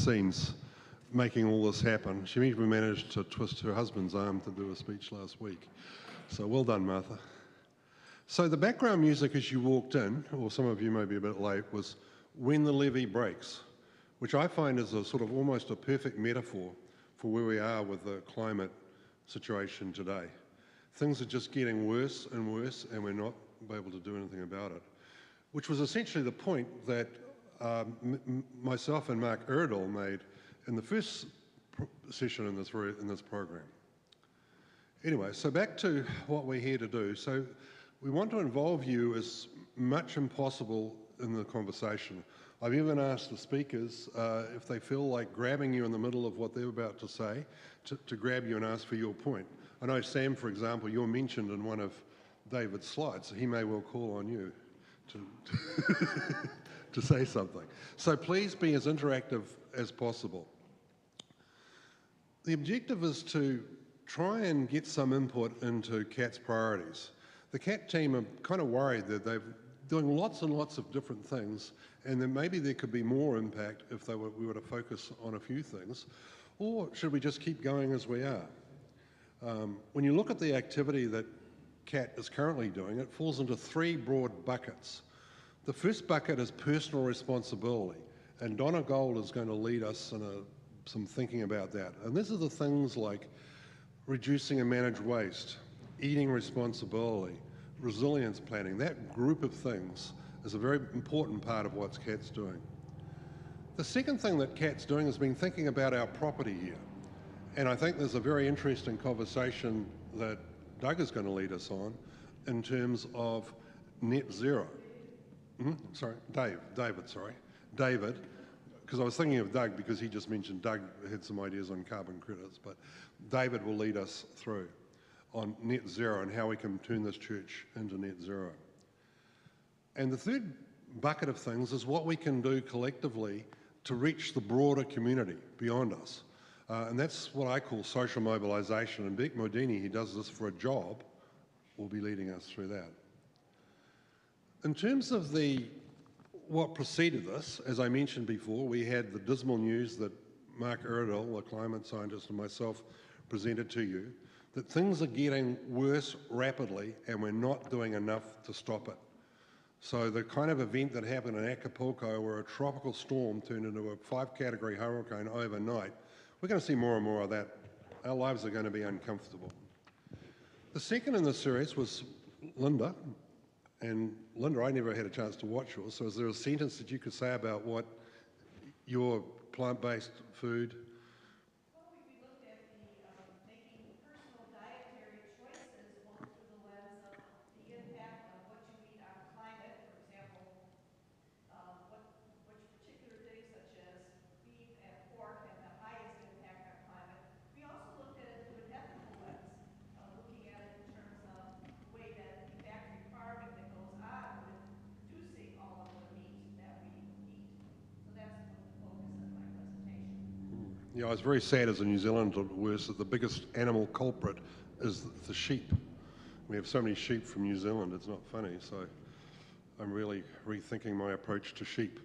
scenes making all this happen. She even managed to twist her husband's arm to do a speech last week. So well done, Martha. So the background music as you walked in, or some of you may be a bit late, was When the Levee Breaks, which I find is a sort of almost a perfect metaphor for where we are with the climate situation today. Things are just getting worse and worse, and we're not able to do anything about it, which was essentially the point that myself and Mark Iredell made in the first session in this program. Anyway, so back to what we're here to do. So we want to involve you as much as possible in the conversation. I've even asked the speakers if they feel like grabbing you in the middle of what they're about to say to grab you and ask for your point. I know Sam, for example, you're mentioned in one of David's slides, so he may well call on you to, to say something. So please be as interactive as possible. The objective is to try and get some input into CAT's priorities. The CAT team are kind of worried that they're doing lots and lots of different things, and then maybe there could be more impact if we were to focus on a few things, or should we just keep going as we are? When you look at the activity that CAT is currently doing, it falls into three broad buckets. The first bucket is personal responsibility, and Donna Gold is going to lead us in some thinking about that. And these are the things like reducing and manage waste, eating responsibility, resilience planning. That group of things is a very important part of what CAT's doing. The second thing that CAT's doing has been thinking about our property here. And I think there's a very interesting conversation that Doug is going to lead us on in terms of net zero. David, because I was thinking of Doug because he just mentioned Doug had some ideas on carbon credits, but David will lead us through on net zero and how we can turn this church into net zero. And the third bucket of things is what we can do collectively to reach the broader community beyond us. And that's what I call social mobilisation. And Beck Modini, he does this for a job, will be leading us through that. In terms of what preceded this, as I mentioned before, we had the dismal news that Mark Iredell, the climate scientist, and myself presented to you, that things are getting worse rapidly and we're not doing enough to stop it. So the kind of event that happened in Acapulco where a tropical storm turned into a 5-category hurricane overnight, we're going to see more and more of that. Our lives are going to be uncomfortable. The second in the series was Linda. And Linda, I never had a chance to watch yours, so is there a sentence that you could say about what your plant-based food? Well, we looked at making personal dietary choices both through the lens of the impact of what you eat on climate, for example, which particular things such as beef and pork have the highest impact on climate. We also looked at it through an ethical lens, looking at it in terms of the way that the factory farming that goes on with producing all of the meat that we eat. So that's the focus of my presentation. Yeah, I was very sad as a New Zealander that the biggest animal culprit is the sheep. We have so many sheep from New Zealand, it's not funny, so I'm really rethinking my approach to sheep.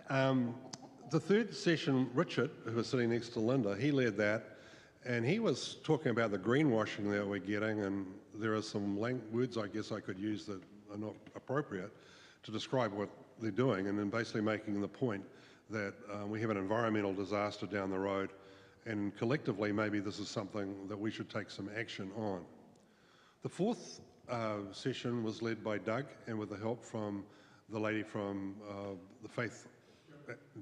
The third session, Richard, who was sitting next to Linda, he led that, and he was talking about the greenwashing that we're getting, and there are some words I guess I could use that are not appropriate to describe what they're doing, and then basically making the point that we have an environmental disaster down the road, and collectively maybe this is something that we should take some action on. The fourth session was led by Doug, and with the help from the lady from the Faith,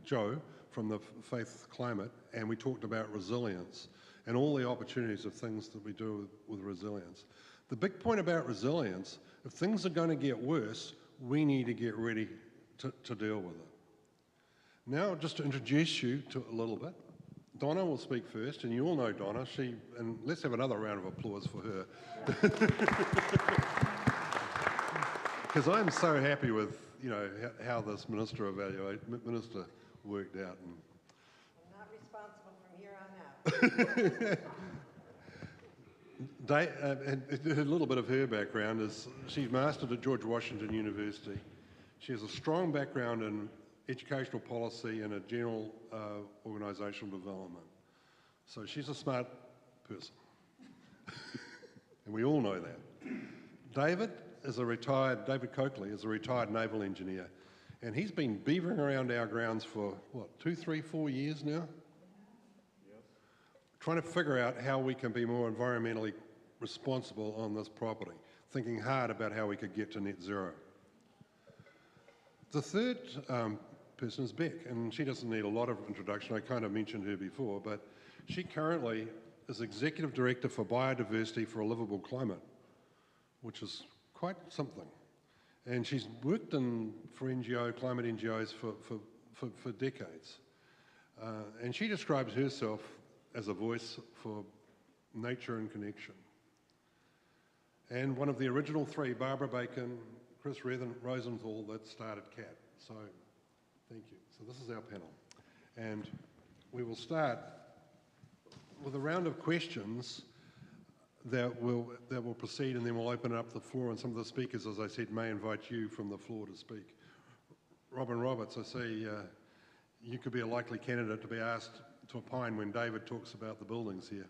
Jo, from the Faith Climate, and we talked about resilience and all the opportunities of things that we do with resilience. The big point about resilience, if things are going to get worse, we need to get ready to deal with it. Now, just to introduce you to a little bit, Donna will speak first, and you all know Donna. And let's have another round of applause for her. Because I'm so happy with how this minister worked out. I'm not responsible from here on out. A little bit of her background is she's mastered at George Washington University. She has a strong background in educational policy, and a general organisational development. So she's a smart person. And we all know that. David Coakley is a retired naval engineer, and he's been beavering around our grounds for, what, 2, 3, 4 years now? Yes. Trying to figure out how we can be more environmentally responsible on this property, thinking hard about how we could get to net zero. The third person is Beck, and she doesn't need a lot of introduction. I kind of mentioned her before, but she currently is Executive Director for Biodiversity for a Livable Climate, which is quite something. And she's worked for climate NGOs for decades. And she describes herself as a voice for nature and connection. And one of the original three, Barbara Bacon, Chris Rosenthal, that started CAT. So thank you. So this is our panel. And we will start with a round of questions that will proceed, and then we'll open up the floor, and some of the speakers, as I said, may invite you from the floor to speak. Robin Roberts, I see you could be a likely candidate to be asked to opine when David talks about the buildings here.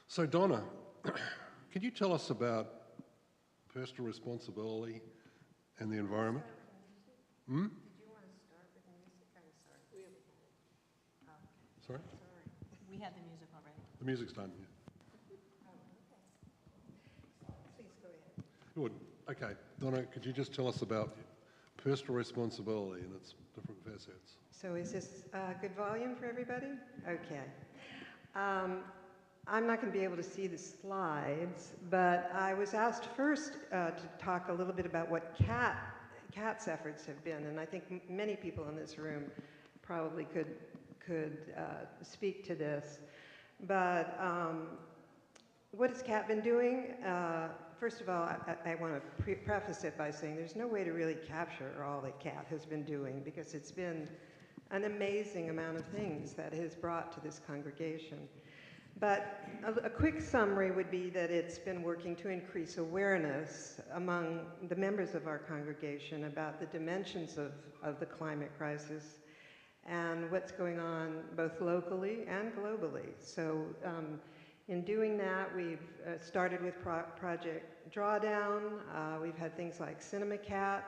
So Donna, could you tell us about personal responsibility and the environment? Hmm? Did you want to start with music? I'm sorry. Sorry? We had the music already. The music's done, yeah. Please go ahead. Good. Okay, Donna, could you just tell us about personal responsibility and its different facets? So is this good volume for everybody? Okay. I'm not going to be able to see the slides, but I was asked first to talk a little bit about what CAT's efforts have been, and I think many people in this room probably could speak to this. But what has CAT been doing? First of all, I want to preface it by saying there's no way to really capture all that CAT has been doing, because it's been an amazing amount of things that it has brought to this congregation. But a quick summary would be that it's been working to increase awareness among the members of our congregation about the dimensions of the climate crisis and what's going on both locally and globally. So in doing that, we've started with Project Drawdown. We've had things like Cinema Cat,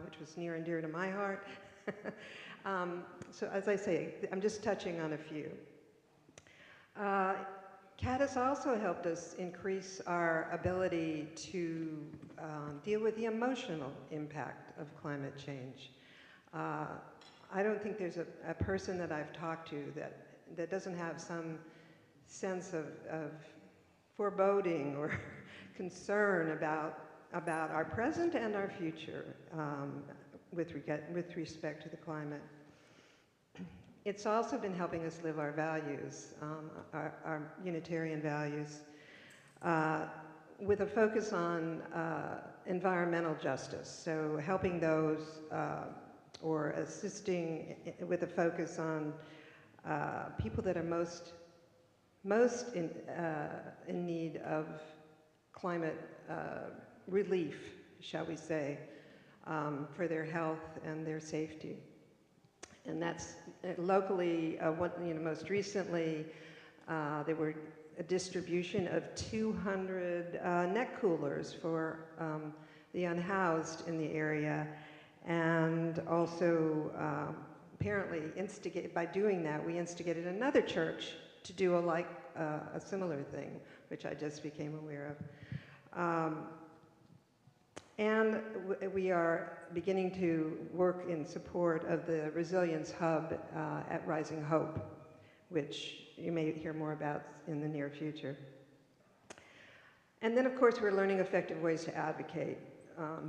which was near and dear to my heart. So as I say, I'm just touching on a few. CAT has also helped us increase our ability to deal with the emotional impact of climate change. I don't think there's a person that I've talked to that doesn't have some sense of foreboding or concern about our present and our future with respect to the climate. It's also been helping us live our values, our Unitarian values, with a focus on environmental justice. So helping those or assisting with a focus on people that are most in need of climate relief, shall we say, for their health and their safety. And that's locally, most recently, there were a distribution of 200 neck coolers for the unhoused in the area. And also, apparently, by doing that, we instigated another church to do a similar thing, which I just became aware of. And we are beginning to work in support of the Resilience Hub at Rising Hope, which you may hear more about in the near future. And then, of course, we're learning effective ways to advocate,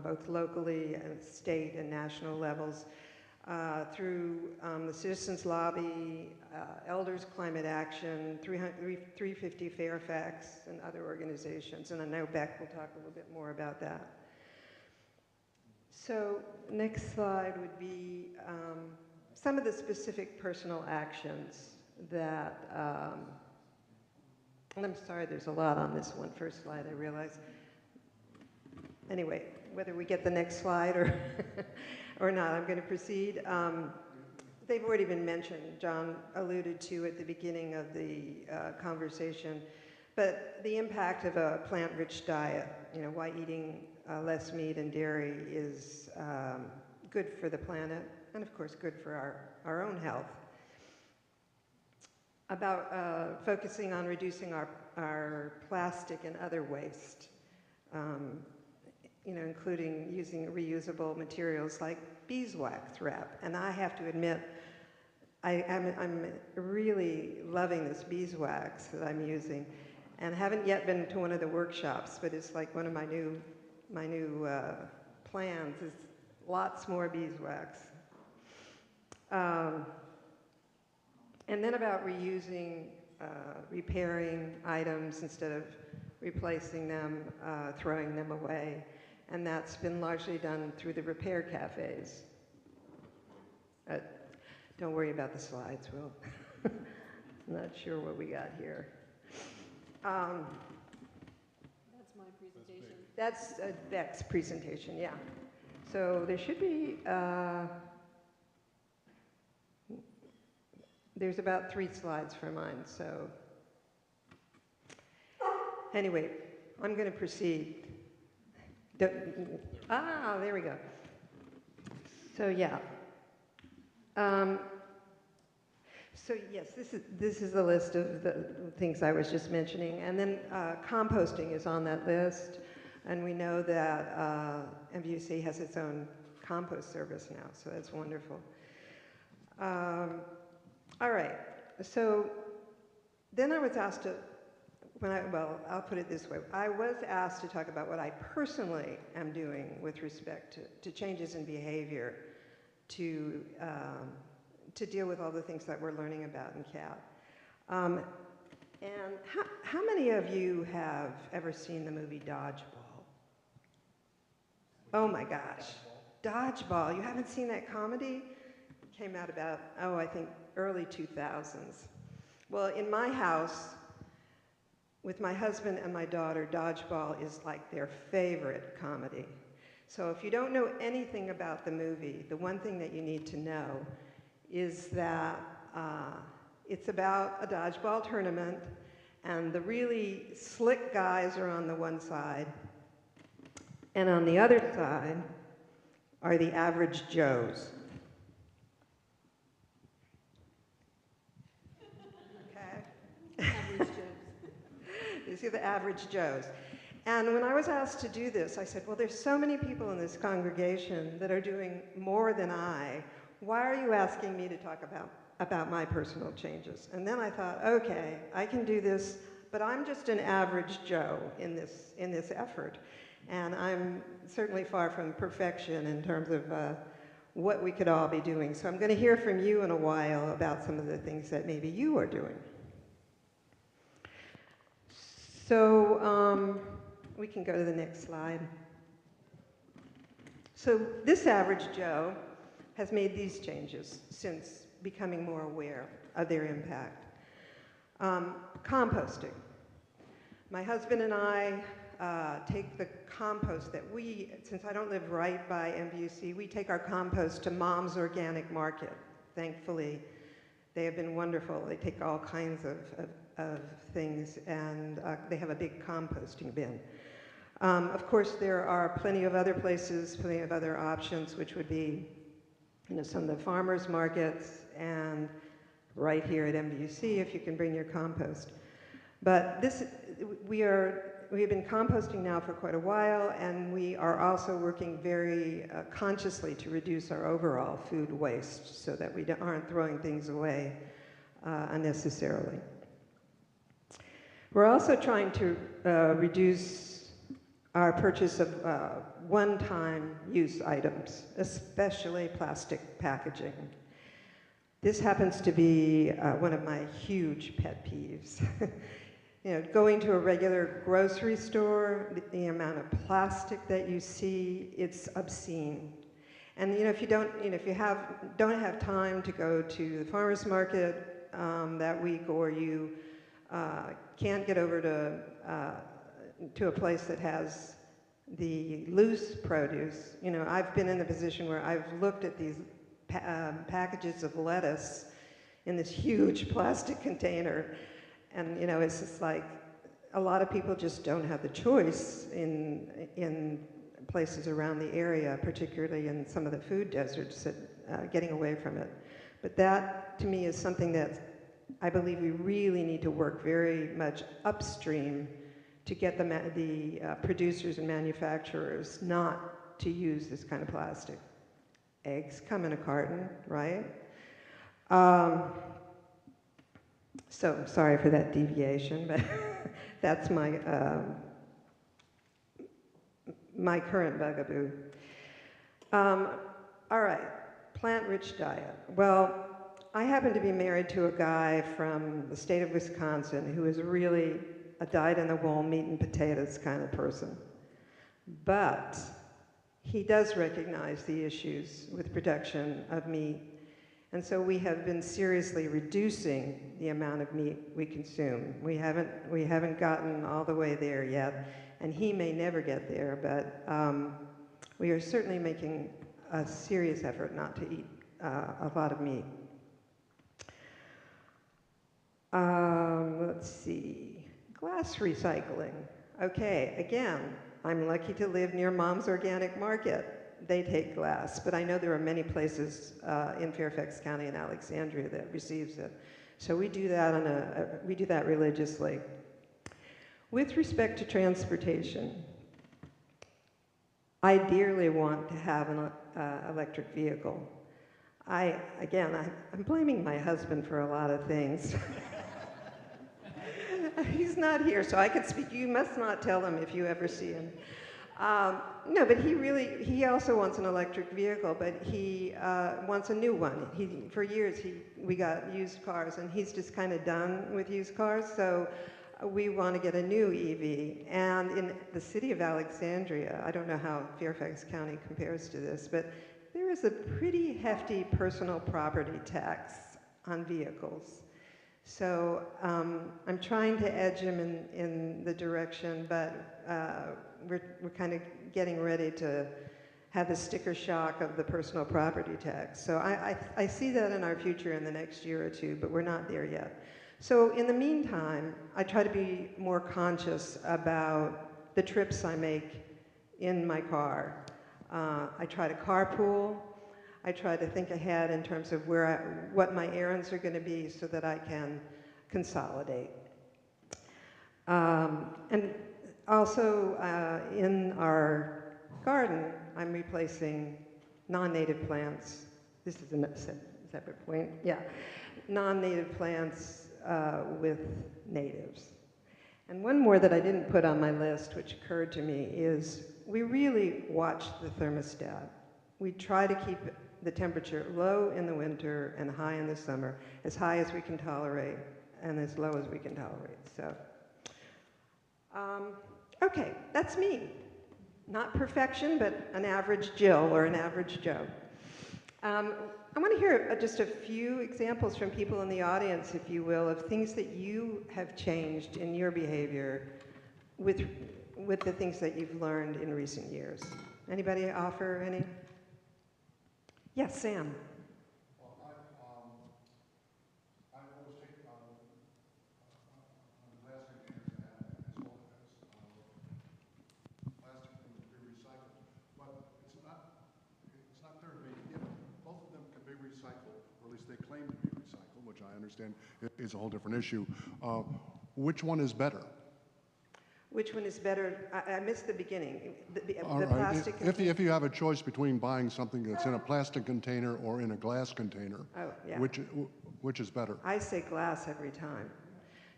both locally and state and national levels, through the Citizens Lobby, Elders Climate Action, 350 Fairfax, and other organizations. And I know Beck will talk a little bit more about that. So next slide would be some of the specific personal actions that, and I'm sorry, there's a lot on this one first slide, I realize. Anyway, whether we get the next slide or or not, I'm going to proceed. They've already been mentioned. John alluded to at the beginning of the conversation, but the impact of a plant-rich diet, why eating less meat and dairy is good for the planet, and of course good for our own health. About focusing on reducing our plastic and other waste, including using reusable materials like beeswax wrap. And I have to admit, I'm really loving this beeswax that I'm using, and haven't yet been to one of the workshops, but it's like one of my new plans is lots more beeswax. And then about reusing, repairing items instead of replacing them, throwing them away. And that's been largely done through the repair cafes. Don't worry about the slides, Will. I'm not sure what we got here. That's my presentation. That's Beck's presentation, yeah. So there should be, there's about 3 slides for mine, so. Anyway, I'm going to proceed. There we go. So yeah. So yes, this is the list of the things I was just mentioning, and then composting is on that list, and we know that MVUC has its own compost service now, so that's wonderful. All right, so then I was asked to, I'll put it this way. I was asked to talk about what I personally am doing with respect to changes in behavior to deal with all the things that we're learning about in CAT. And how many of you have ever seen the movie Dodgeball? Oh my gosh, Dodgeball. You haven't seen that comedy? It came out about, I think early 2000s. Well, in my house, with my husband and my daughter, Dodgeball is like their favorite comedy. So if you don't know anything about the movie, the one thing that you need to know is that it's about a dodgeball tournament, and the really slick guys are on the one side, and on the other side are the average Joes. Average Joes. These are the average Joes. And when I was asked to do this, I said, well, there's so many people in this congregation that are doing more than I. Why are you asking me to talk about my personal changes? And then I thought, okay, I can do this, but I'm just an average Joe in this effort. And I'm certainly far from perfection in terms of what we could all be doing. So I'm going to hear from you in a while about some of the things that maybe you are doing. So we can go to the next slide. So this average Joe has made these changes since becoming more aware of their impact. Composting. My husband and I take the compost that since I don't live right by MVUC, we take our compost to Mom's Organic Market. Thankfully, they have been wonderful. They take all kinds of things, and they have a big composting bin. Of course, there are plenty of other places, plenty of other options, which would be some of the farmers markets, and right here at MVUC if you can bring your compost. But we have been composting now for quite a while, and we are also working very consciously to reduce our overall food waste so that we aren't throwing things away unnecessarily. We're also trying to reduce our purchase of one-time use items, especially plastic packaging. This happens to be one of my huge pet peeves. Going to a regular grocery store, the amount of plastic that you see, it's obscene. And if you don't have time to go to the farmer's market that week, or you can't get over to a place that has the loose produce. You know, I've been in the position where I've looked at these packages of lettuce in this huge plastic container, and you know, it's just like a lot of people just don't have the choice in places around the area, particularly in some of the food deserts, that, getting away from it. But that, to me, is something that I believe we really need to work very much upstream to get the producers and manufacturers not to use this kind of plastic. Eggs come in a carton, right? So sorry for that deviation, but that's my my current bugaboo. All right, plant-rich diet. Well, I happen to be married to a guy from the state of Wisconsin who is really a dyed-in-the-wool meat and potatoes kind of person. But he does recognize the issues with production of meat, and so we have been seriously reducing the amount of meat we consume. We haven't gotten all the way there yet, and he may never get there, but we are certainly making a serious effort not to eat a lot of meat. Let's see, glass recycling. Okay, again, I'm lucky to live near Mom's Organic Market. They take glass, but I know there are many places in Fairfax County and Alexandria that receives it. So we do that we do that religiously. With respect to transportation, I dearly want to have an electric vehicle. I'm blaming my husband for a lot of things. He's not here, so I could speak. You must not tell him if you ever see him. No, but he also wants an electric vehicle, but he wants a new one. For years, we got used cars, and he's just kind of done with used cars, so we want to get a new EV. And in the city of Alexandria, I don't know how Fairfax County compares to this, but there is a pretty hefty personal property tax on vehicles. So I'm trying to edge him in the direction, but we're kind of getting ready to have the sticker shock of the personal property tax. So I see that in our future in the next year or two, but we're not there yet. So in the meantime, I try to be more conscious about the trips I make in my car. I try to carpool. I try to think ahead in terms of what my errands are going to be so that I can consolidate. And also in our garden, I'm replacing non-native plants. This is a separate point. Yeah, non-native plants with natives. And one more that I didn't put on my list, which occurred to me, is we really watch the thermostat. We try to keep the temperature low in the winter and high in the summer, as high as we can tolerate and as low as we can tolerate. So, okay, that's me. Not perfection, but an average Jill or an average Joe. I want to hear just a few examples from people in the audience, if you will, of things that you have changed in your behavior with the things that you've learned in recent years. Anybody offer any? Yes, Sam. Well, I always take on glass containers as well as plastic things to be recycled. But it's not clear to me if both of them can be recycled, or at least they claim to be recycled, which I understand is a whole different issue. Which one is better? Which one is better? I missed the beginning. The Right. plastic container. If you have a choice between buying something that's in a plastic container or in a glass container, Oh, yeah. which is better? I say glass every time,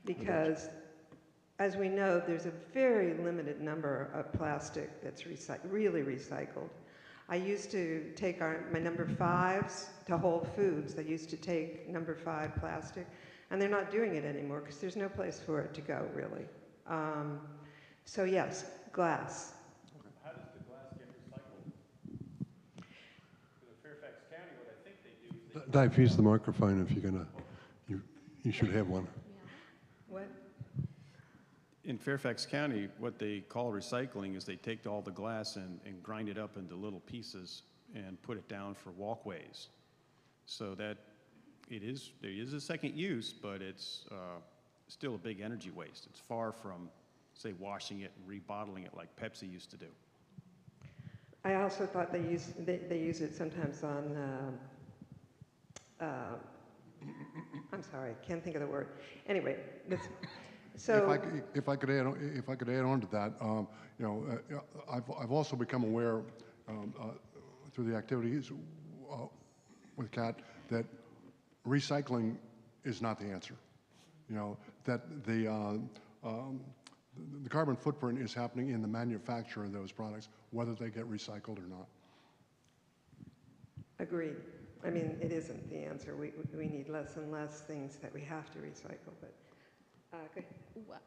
because as we know, there's a very limited number of plastic that's really recycled. I used to take my number 5s to Whole Foods. They used to take number 5 plastic, and they're not doing it anymore because there's no place for it to go, really. So yes, glass. How does the glass get recycled? In Fairfax County, what I think they do is Dave, use the microphone if you're going to, you should have one. What? in Fairfax County, what they call recycling is they take all the glass and grind it up into little pieces and put it down for walkways. So that there is a second use, but it's still a big energy waste. It's far from, say, washing it and rebottling it like Pepsi used to do. I also thought they use it sometimes on, I'm sorry, I can't think of the word. Anyway, so. If I could add on to that, you know, I've also become aware through the activities with CAT that recycling is not the answer. You know, that the carbon footprint is happening in the manufacture of those products, whether they get recycled or not. Agreed. I mean, it isn't the answer. We need less and less things that we have to recycle, but go ahead.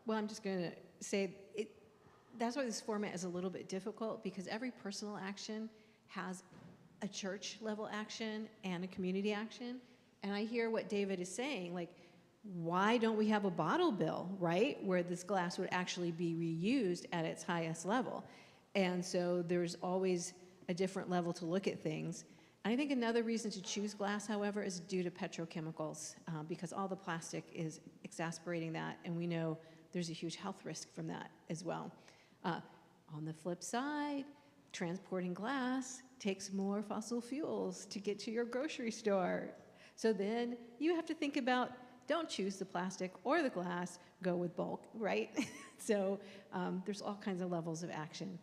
Well, I'm just going to say, that's why this format is a little bit difficult, because every personal action has a church level action and a community action. And I hear what David is saying, like, why don't we have a bottle bill, right, where this glass would actually be reused at its highest level? And so there's always a different level to look at things. And I think another reason to choose glass, however, is due to petrochemicals, because all the plastic is exacerbating that, and we know there's a huge health risk from that as well. On the flip side, transporting glass takes more fossil fuels to get to your grocery store. So then you have to think about, don't choose the plastic or the glass, go with bulk, right? So there's all kinds of levels of action.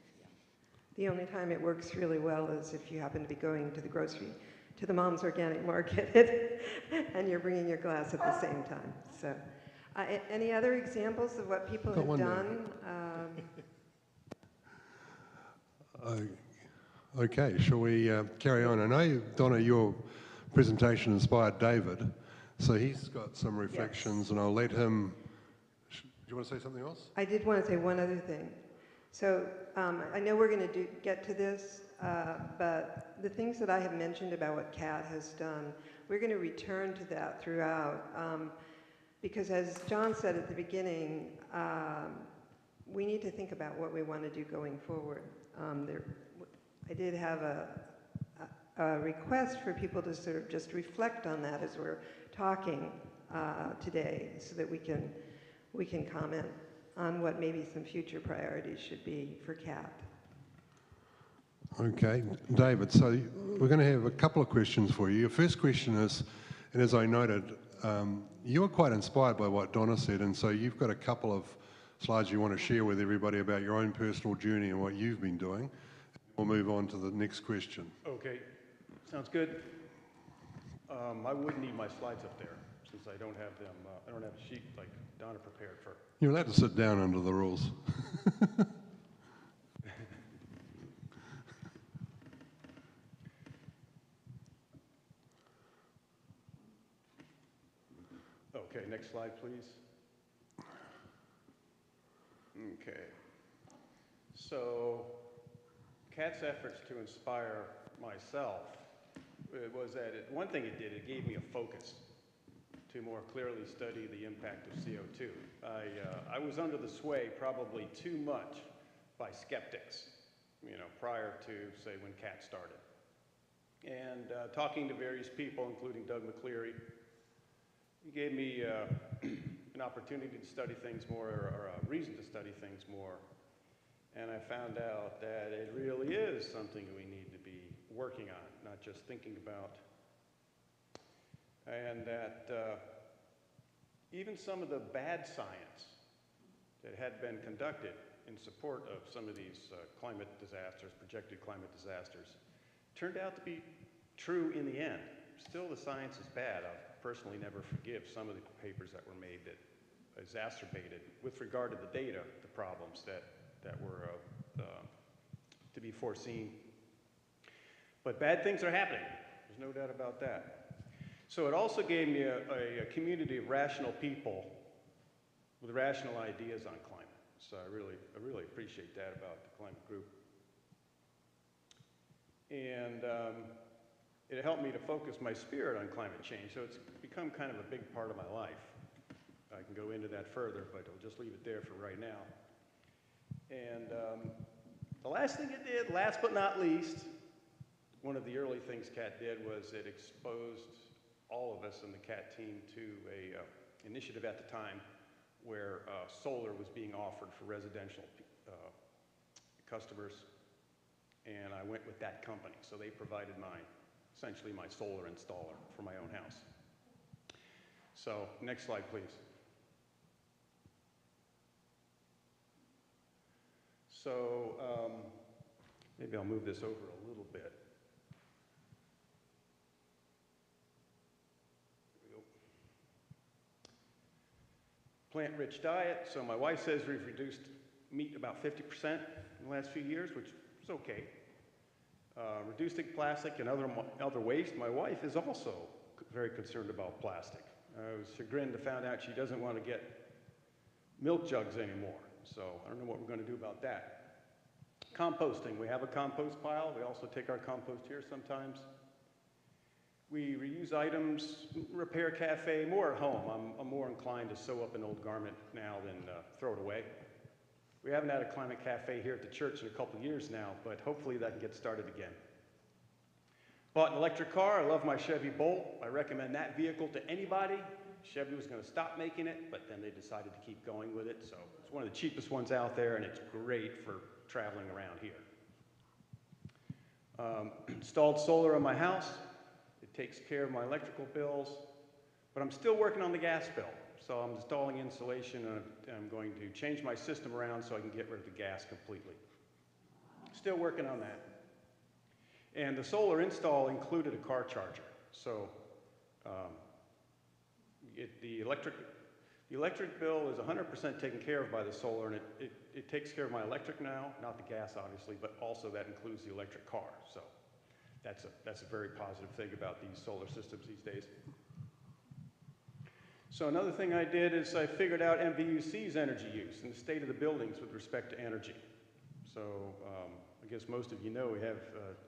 The only time it works really well is if you happen to be going to the Mom's Organic Market, and you're bringing your glass at the same time. So, any other examples of what people have done? Okay, shall we carry on? I know, Donna, your presentation inspired David, so he's got some reflections, Yes. and I'll let him. Do you want to say something else? I did want to say one other thing. So I know we're going to get to this, but the things that I have mentioned about what CAT has done, we're going to return to that throughout, because as John said at the beginning, we need to think about what we want to do going forward. I did have a request for people to sort of just reflect on that as we're talking today, so that we can comment on what maybe some future priorities should be for CAT. Okay, David, so we're going to have a couple of questions for you. Your first question is, and as I noted, you were quite inspired by what Donna said, and so you've got a couple of slides you want to share with everybody about your own personal journey and what you've been doing. We'll move on to the next question. Okay, sounds good. I wouldn't need my slides up there since I don't have them. I don't have a sheet like Donna prepared for. You're allowed to sit down under the rules. Okay, next slide, please. Okay. So, CAT's efforts to inspire myself, it was that one thing it did, it gave me a focus to more clearly study the impact of CO2. I was under the sway probably too much by skeptics, prior to, say, when CAT started. And talking to various people, including Doug McCleary, he gave me an opportunity to study things more, or a reason to study things more. And I found out that it really is something we need to be working on, not just thinking about. And that even some of the bad science that had been conducted in support of some of these climate disasters, projected climate disasters, turned out to be true in the end. Still, the science is bad. I'll personally never forgive some of the papers that were made that exacerbated, with regard to the data, the problems that were to be foreseen. But bad things are happening. There's no doubt about that. So it also gave me a community of rational people with rational ideas on climate. So I really appreciate that about the climate group. And it helped me to focus my spirit on climate change. So it's become kind of a big part of my life. I can go into that further, but I'll just leave it there for right now. And the last thing it did, last but not least, one of the early things CAT did was it exposed all of us in the CAT team to a initiative at the time where solar was being offered for residential customers, and I went with that company. So they provided essentially my solar installer for my own house. So next slide, please. So maybe I'll move this over a little bit. There we go. Plant-rich diet. So my wife says we've reduced meat about 50% in the last few years, which is okay. Reducing plastic and other waste. My wife is also very concerned about plastic. I was chagrined to find out she doesn't want to get milk jugs anymore. So I don't know what we're going to do about that. Composting. We have a compost pile. We also take our compost here sometimes. We reuse items, repair cafe, more at home. I'm more inclined to sew up an old garment now than throw it away. We haven't had a climate cafe here at the church in a couple of years now, but hopefully that can get started again. Bought an electric car. I love my Chevy Bolt. I recommend that vehicle to anybody. Chevy was going to stop making it, but then they decided to keep going with it. So it's one of the cheapest ones out there, and it's great for traveling around here. Installed solar on my house. It takes care of my electrical bills, but I'm still working on the gas bill. So I'm installing insulation, and I'm going to change my system around so I can get rid of the gas completely. Still working on that. And the solar install included a car charger. So the electric bill is 100% taken care of by the solar, and it takes care of my electric now, not the gas obviously, but also that includes the electric car. So that's a very positive thing about these solar systems these days. So another thing I did is I figured out MVUC's energy use and the state of the buildings with respect to energy. So I guess most of you know we have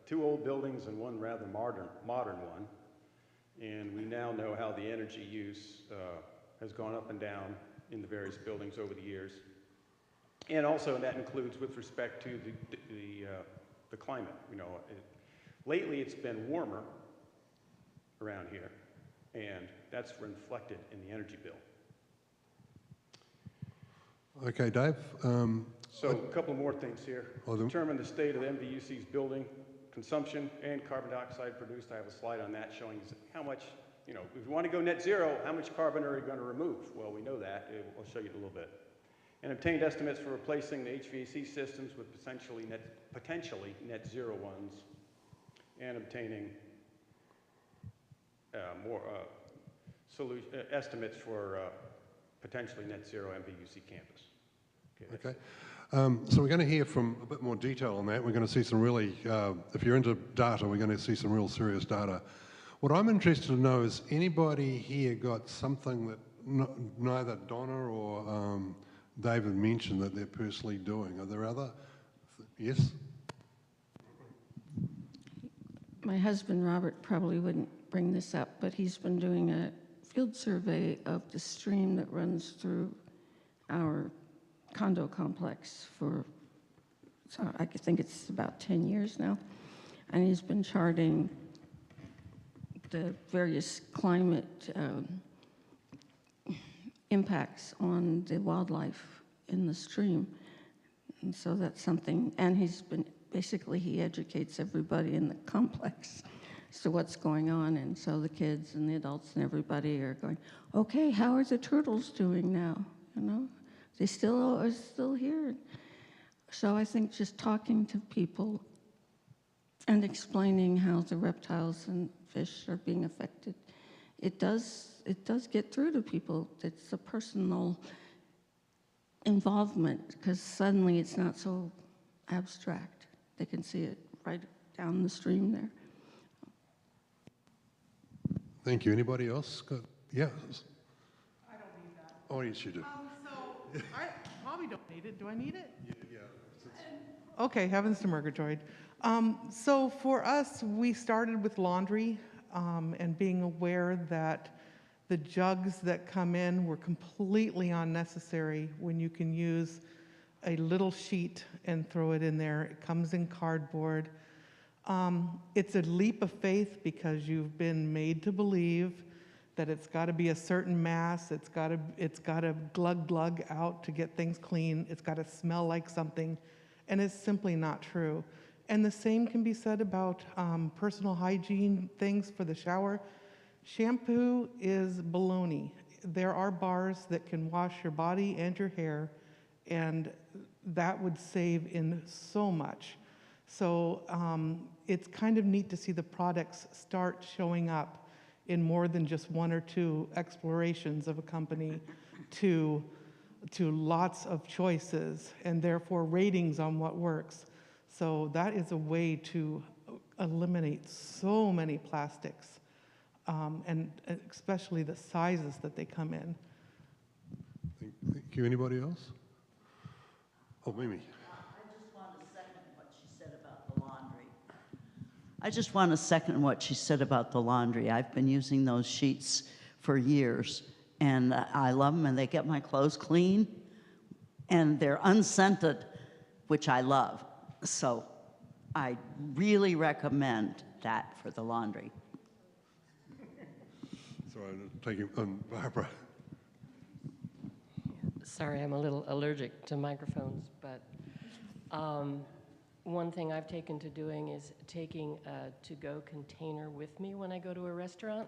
2 old buildings and one rather modern one. And we now know how the energy use has gone up and down in the various buildings over the years. And also that includes with respect to the climate. You know, lately it's been warmer around here, and that's reflected in the energy bill. Okay, Dave. So a couple more things here. Determine the state of the MVUC's building consumption and carbon dioxide produced. I have a slide on that showing how much, you know, if you want to go net zero, how much carbon are you going to remove? Well, we know that. I'll show you in a little bit. And obtained estimates for replacing the HVAC systems with potentially net zero ones, and obtaining more estimates for potentially net zero MVUC campus. Okay. So we're going to hear from a bit more detail on that. We're going to see some really, if you're into data, we're going to see some real serious data. What I'm interested to know is anybody here got something that neither Donna or David mentioned that they're personally doing? Are there other? Yes? My husband, Robert, probably wouldn't bring this up, but he's been doing a field survey of the stream that runs through our condo complex for, so I think it's about 10 years now. And he's been charting the various climate impacts on the wildlife in the stream. And so that's something, and he educates everybody in the complex as to what's going on. And so the kids and the adults and everybody are going, okay, how are the turtles doing now? You know, they are still here. So I think just talking to people and explaining how the reptiles and fish are being affected, it does get through to people. It's a personal involvement, because suddenly it's not so abstract. They can see it right down the stream there. Thank you. Anybody else? Yeah. I don't need that. Oh, yes, you do. So I probably don't need it. Do I need it? Yeah. Okay, heavens to Murgatroyd. So for us, we started with laundry and being aware that The jugs that come in were completely unnecessary when you can use a little sheet and throw it in there. It comes in cardboard. It's a leap of faith because you've been made to believe that it's got to be a certain mass, it's got to glug out to get things clean, it's got to smell like something, and it's simply not true. And the same can be said about personal hygiene things for the shower. Shampoo is baloney. There are bars that can wash your body and your hair, and that would save in so much. So it's kind of neat to see the products start showing up in more than just one or two explorations of a company to lots of choices and therefore ratings on what works. So that is a way to eliminate so many plastics, and especially the sizes that they come in. Thank you. Anybody else? Oh, Mimi. I just want to second what she said about the laundry. I just want to second what she said about the laundry. I've been using those sheets for years, and I love them, and they get my clothes clean, and they're unscented, which I love. So I really recommend that for the laundry. Sorry, I'm taking Barbara. Sorry, I'm a little allergic to microphones, but one thing I've taken to doing is taking a to-go container with me when I go to a restaurant,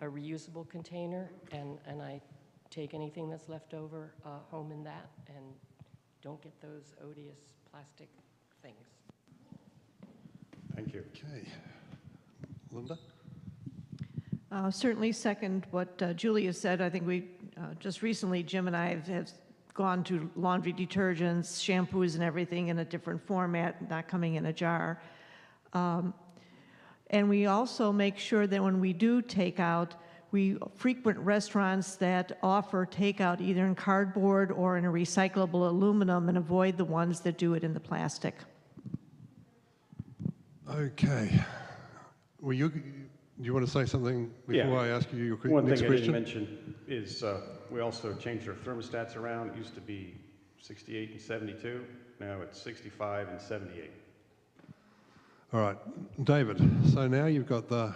a reusable container, and I take anything that's left over home in that and don't get those odious plastic things. Thank you. Okay. Linda? Certainly second what Julia said. I think we just recently, Jim and I have gone to laundry detergents, shampoos, and everything in a different format, not coming in a jar. And we also make sure that when we do take out, we frequent restaurants that offer takeout either in cardboard or in a recyclable aluminum and avoid the ones that do it in the plastic. Okay. Well, do you want to say something before I ask you your next question? One thing I didn't mention is we also changed our thermostats around. It used to be 68 and 72. Now it's 65 and 78. All right. David, so now you've got the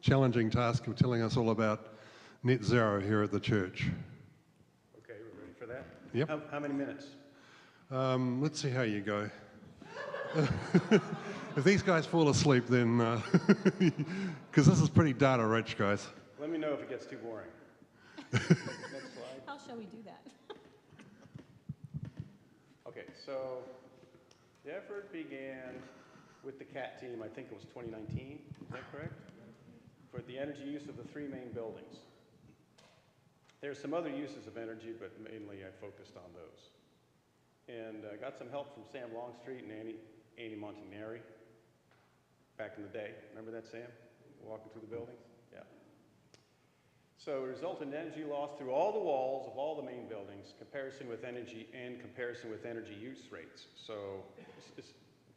challenging task of telling us all about net zero here at the church. Okay, we're ready for that? Yep. How many minutes? Let's see how you go. If these guys fall asleep, then, because this is pretty data rich, guys. Let me know if it gets too boring. Next slide. How shall we do that? Okay, so the effort began with the CAT team, I think it was 2019, is that correct? For the energy use of the three main buildings. There's some other uses of energy, but mainly I focused on those. And I got some help from Sam Longstreet and Annie Montanari back in the day. Remember that, Sam? Walking through the buildings? Yeah. So it resulted in energy loss through all the walls of all the main buildings, comparison with energy use rates. So it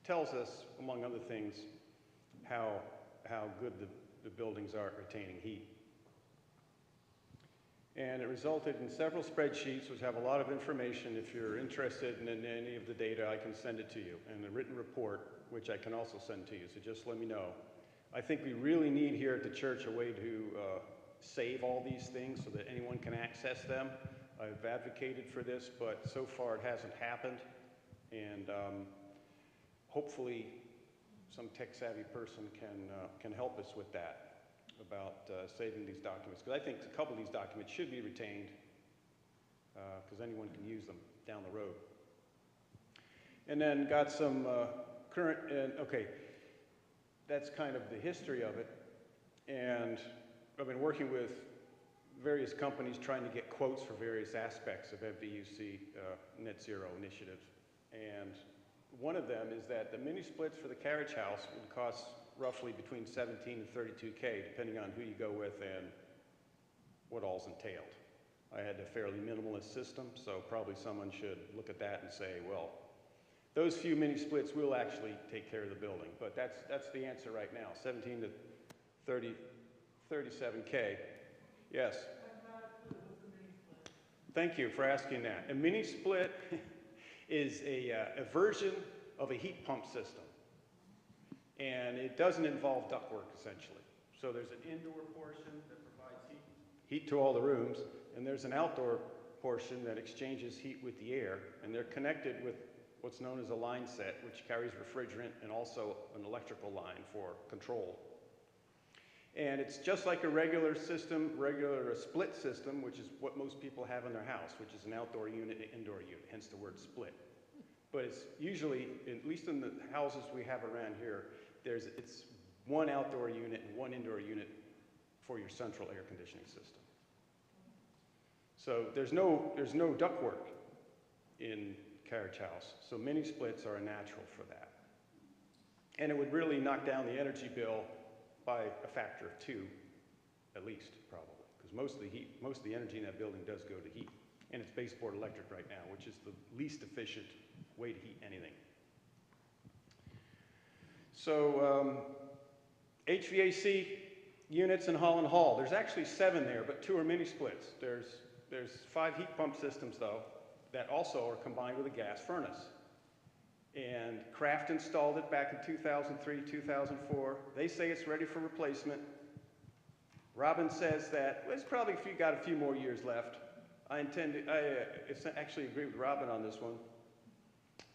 tells us, among other things, how good the buildings are at retaining heat. And it resulted in several spreadsheets which have a lot of information. If you're interested in any of the data, I can send it to you, and a written report, which I can also send to you, so just let me know. I think we really need here at the church a way to save all these things so that anyone can access them. I've advocated for this, but so far it hasn't happened, and hopefully some tech-savvy person can help us with that, about saving these documents, because I think a couple of these documents should be retained because anyone can use them down the road. And then got some okay, that's kind of the history of it. And I've been working with various companies trying to get quotes for various aspects of MVUC net zero initiatives. And one of them is that the mini splits for the carriage house would cost roughly between 17 and 32K, depending on who you go with and what all's entailed. I had a fairly minimalist system, so probably someone should look at that and say, well, those few mini splits will actually take care of the building. But that's the answer right now, 17 to 37K. Yes. Thank you for asking that. A mini split is a version of a heat pump system. And it doesn't involve ductwork, essentially. So there's an indoor portion that provides heat to all the rooms, and there's an outdoor portion that exchanges heat with the air, and they're connected with what's known as a line set, which carries refrigerant and also an electrical line for control. And it's just like a regular system, a split system, which is what most people have in their house, which is an outdoor unit and an indoor unit, hence the word split. But it's usually, at least in the houses we have around here, it's one outdoor unit and one indoor unit for your central air conditioning system. So there's no ductwork in carriage house, so mini splits are a natural for that. And it would really knock down the energy bill by a factor of 2, at least, probably, because most of the energy in that building does go to heat. And it's baseboard electric right now, which is the least efficient way to heat anything. So HVAC units in Holland Hall, there's actually 7 there, but 2 are mini splits. There's 5 heat pump systems, though, that also are combined with a gas furnace. And Kraft installed it back in 2003, 2004. They say it's ready for replacement. Robin says that, well, it's probably got a few more years left. I actually agree with Robin on this one.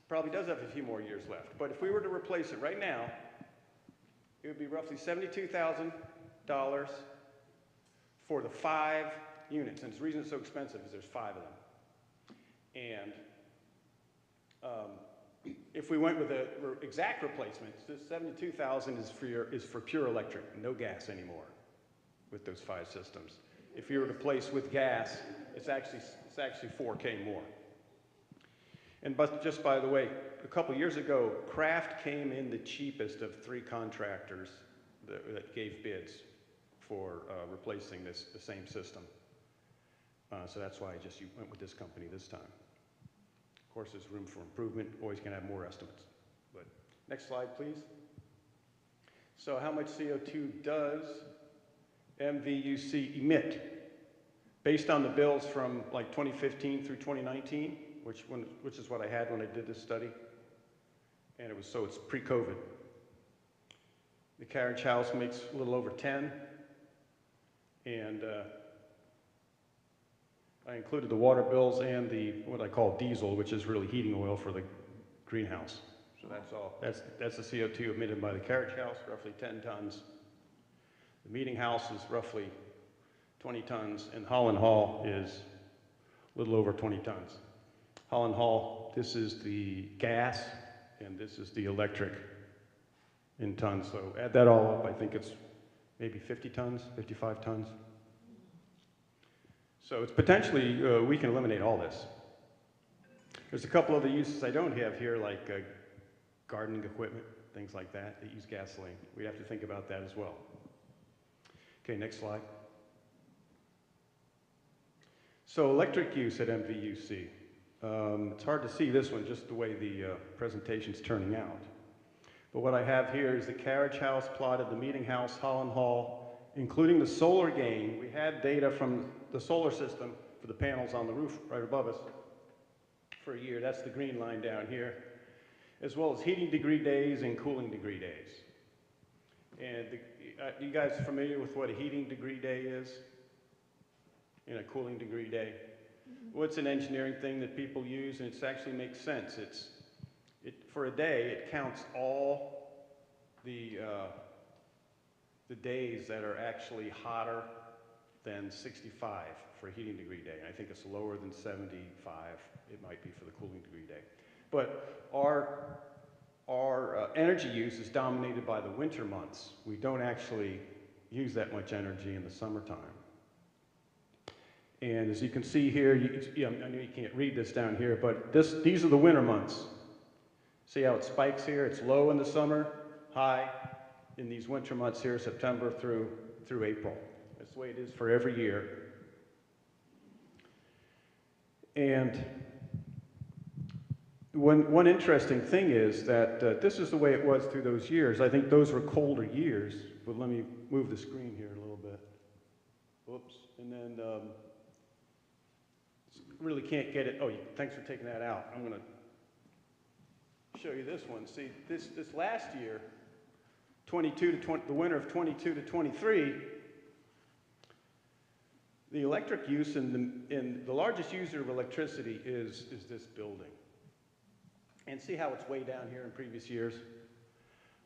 Probably does have a few more years left. But if we were to replace it right now, it would be roughly $72,000 for the 5 units. And the reason it's so expensive is there's 5 of them. And if we went with the exact replacement, this $72,000 is for pure electric, no gas anymore with those 5 systems. If you were to replace with gas, it's actually $4K more. And just by the way, a couple years ago, Kraft came in the cheapest of 3 contractors that gave bids for replacing the same system. So that's why you went with this company this time. Of course, there's room for improvement. Always going to have more estimates. But next slide, please. So how much CO2 does MVUC emit? Based on the bills from like 2015 through 2019, which is what I had when I did this study. And it's pre-COVID. The carriage house makes a little over 10. And I included the water bills and what I call diesel, which is really heating oil for the greenhouse. So that's all. That's the CO2 emitted by the carriage house, roughly 10 tons. The meeting house is roughly 20 tons, and Holland Hall is a little over 20 tons. Holland Hall, this is the gas, and this is the electric in tons. So add that all up, I think it's maybe 50 tons, 55 tons. So it's potentially, we can eliminate all this. There's a couple other uses I don't have here, like gardening equipment, things like that use gasoline. We have to think about that as well. Okay, next slide. So electric use at MVUC. It's hard to see this one, just the way the presentation's turning out. But what I have here is the carriage house plotted, the meeting house, Holland Hall, including the solar gain. We had data from the solar system for the panels on the roof right above us for a year. That's the green line down here, as well as heating degree days and cooling degree days. And you guys familiar with what a heating degree day is? And a cooling degree day? Well, it's an engineering thing that people use, and it actually makes sense. For a day, it counts all the days that are actually hotter than 65 for a heating degree day. And I think it's lower than 75, it might be for the cooling degree day. But our energy use is dominated by the winter months. We don't actually use that much energy in the summertime. And as you can see here, I know you can't read this down here, but these are the winter months. See how it spikes here? It's low in the summer, high in these winter months here, September through April. That's the way it is for every year. And one interesting thing is that this is the way it was through those years. I think those were colder years, but let me move the screen here a little bit. whoops, and then really can't get it. Oh, thanks for taking that out. I'm going to show you this one. See, this last year, 22 to 20, the winter of 22 to 23, the electric use in the largest user of electricity is this building. And see how it's way down here in previous years?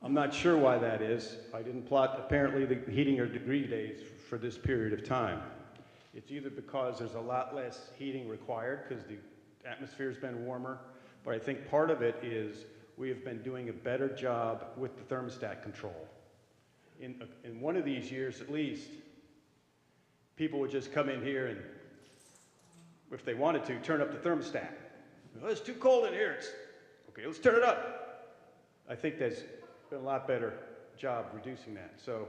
I'm not sure why that is. I didn't plot apparently the heating or degree days for this period of time. It's either because there's a lot less heating required because the atmosphere's been warmer, but I think part of it is we have been doing a better job with the thermostat control. In one of these years at least, people would just come in here and, if they wanted to, turn up the thermostat. Oh, it's too cold in here. Okay, let's turn it up. I think there's been a lot better job reducing that. So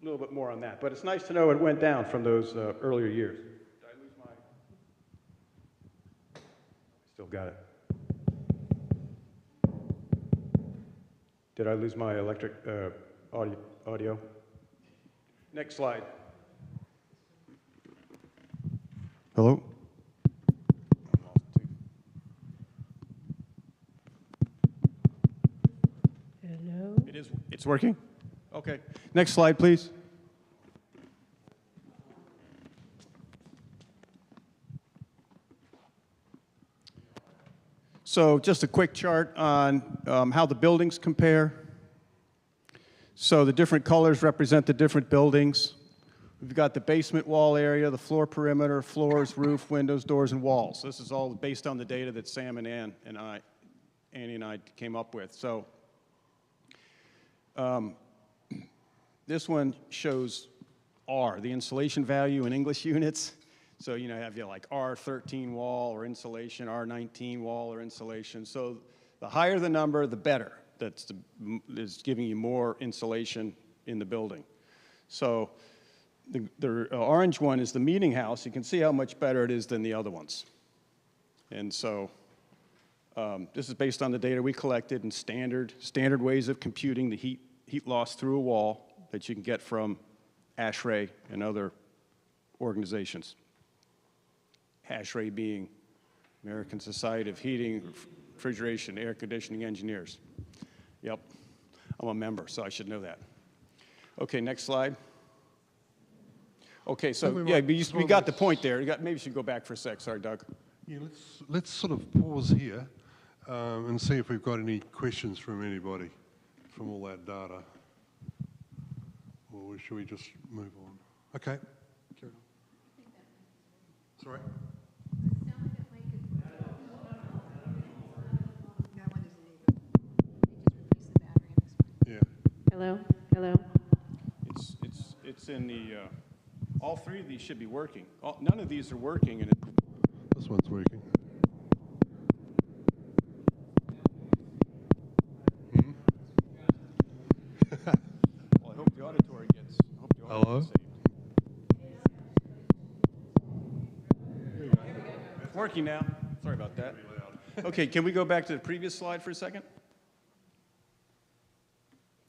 a little bit more on that. But it's nice to know it went down from those earlier years. Did I lose my... Still got it. Did I lose my electric audio? Next slide. Hello? Hello? It's working? Okay. Next slide, please. So just a quick chart on how the buildings compare. So the different colors represent the different buildings. We've got the basement wall area, the floor perimeter, floors, roof, windows, doors, and walls. This is all based on the data that Sam and Annie and I came up with. So this one shows R, the insulation value in English units. So, you know, have you like R13 wall or insulation, R19 wall or insulation. So the higher the number, the better. Is giving you more insulation in the building. So the orange one is the meeting house. You can see how much better it is than the other ones. And so this is based on the data we collected and standard ways of computing the heat loss through a wall that you can get from ASHRAE and other organizations. ASHRAE being American Society of Heating, Refrigeration, Air Conditioning Engineers. Yep, I'm a member, so I should know that. Okay, next slide. Okay, so yeah, we got the point there. Maybe you should go back for a sec. Sorry, Doug. Yeah, let's sort of pause here and see if we've got any questions from anybody from all that data. Or should we just move on? Okay, carry on. Sorry? Yeah. Hello? Hello? It's in the, all three of these should be working. None of these are working. And This one's working. well, I hope the auditory gets, Hello? saved. It's working now. Sorry about that. Okay, can we go back to the previous slide for a second?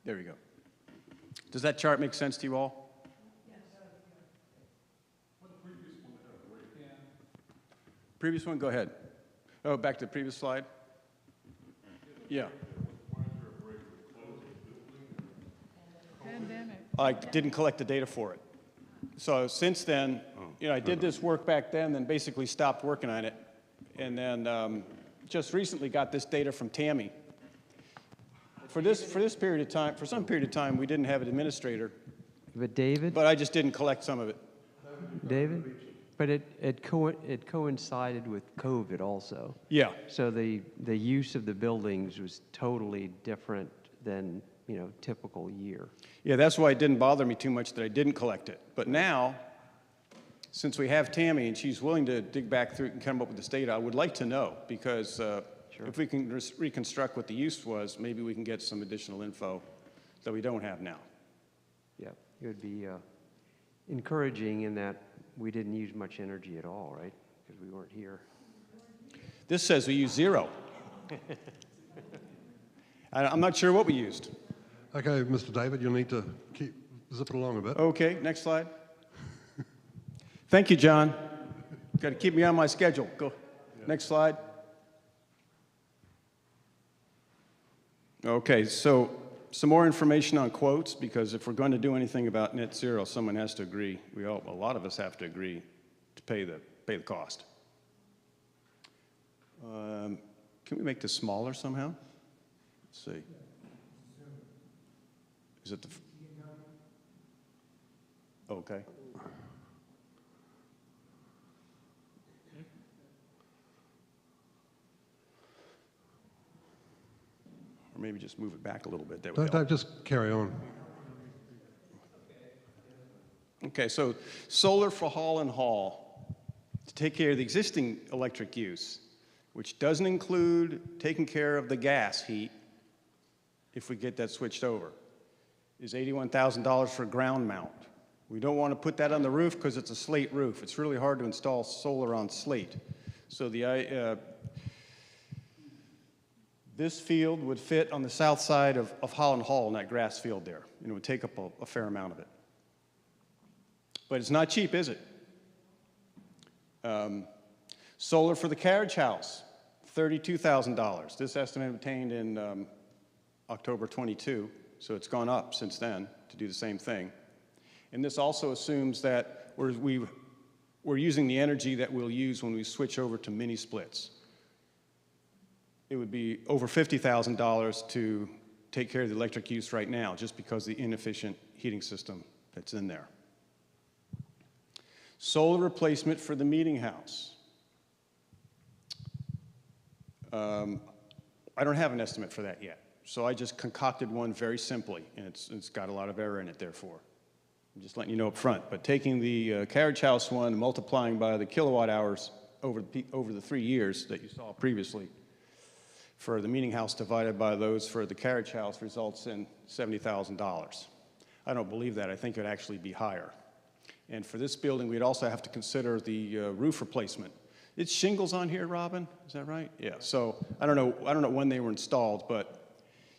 There we go. Does that chart make sense to you all? Previous one, go ahead. Oh, back to the previous slide? Yeah. I didn't collect the data for it. So since then, you know, I did this work back then basically stopped working on it. And then just recently got this data from Tammy. For this period of time, for some period of time, we didn't have an administrator. But David? But I just didn't collect some of it. David? But it coincided with COVID also. Yeah. So the use of the buildings was totally different than, you know, typical year. Yeah, that's why it didn't bother me too much that I didn't collect it. But now, since we have Tammy and she's willing to dig back through and come up with this data, I would like to know because if we can reconstruct what the use was, maybe we can get some additional info that we don't have now. Yeah, it would be encouraging in that we didn't use much energy at all, right? Because we weren't here. This says we used 0. I'm not sure what we used. Okay, Mr. David, you'll need to zip it along a bit. Okay, next slide. Thank you, John. Got to keep me on my schedule. Go. Next slide. Okay, so some more information on quotes, because if we're going to do anything about net zero, someone has to agree. A lot of us have to agree to pay the cost. Can we make this smaller somehow? Let's see. Is it the? Okay. Or maybe just move it back a little bit. That would help. Don't just carry on. Okay, so solar for Hall and Hall to take care of the existing electric use, which doesn't include taking care of the gas heat if we get that switched over, is $81,000 for ground mount. We don't want to put that on the roof because it's a slate roof. It's really hard to install solar on slate. So this field would fit on the south side of Holland Hall in that grass field there, and it would take up a fair amount of it. But it's not cheap, is it? Solar for the carriage house, $32,000. This estimate obtained in October 22, so it's gone up since then to do the same thing. And this also assumes that we're using the energy that we'll use when we switch over to mini splits. It would be over $50,000 to take care of the electric use right now, just because of the inefficient heating system that's in there. Solar replacement for the meeting house. I don't have an estimate for that yet, so I just concocted one very simply, and it's got a lot of error in it, therefore. I'm just letting you know up front. But taking the carriage house one and multiplying by the kilowatt hours over the 3 years that you saw previously for the meeting house divided by those for the carriage house results in $70,000. I don't believe that. I think it would actually be higher. And for this building, we'd also have to consider the roof replacement. It's shingles on here, Robin? Is that right? Yeah. So I don't know when they were installed, but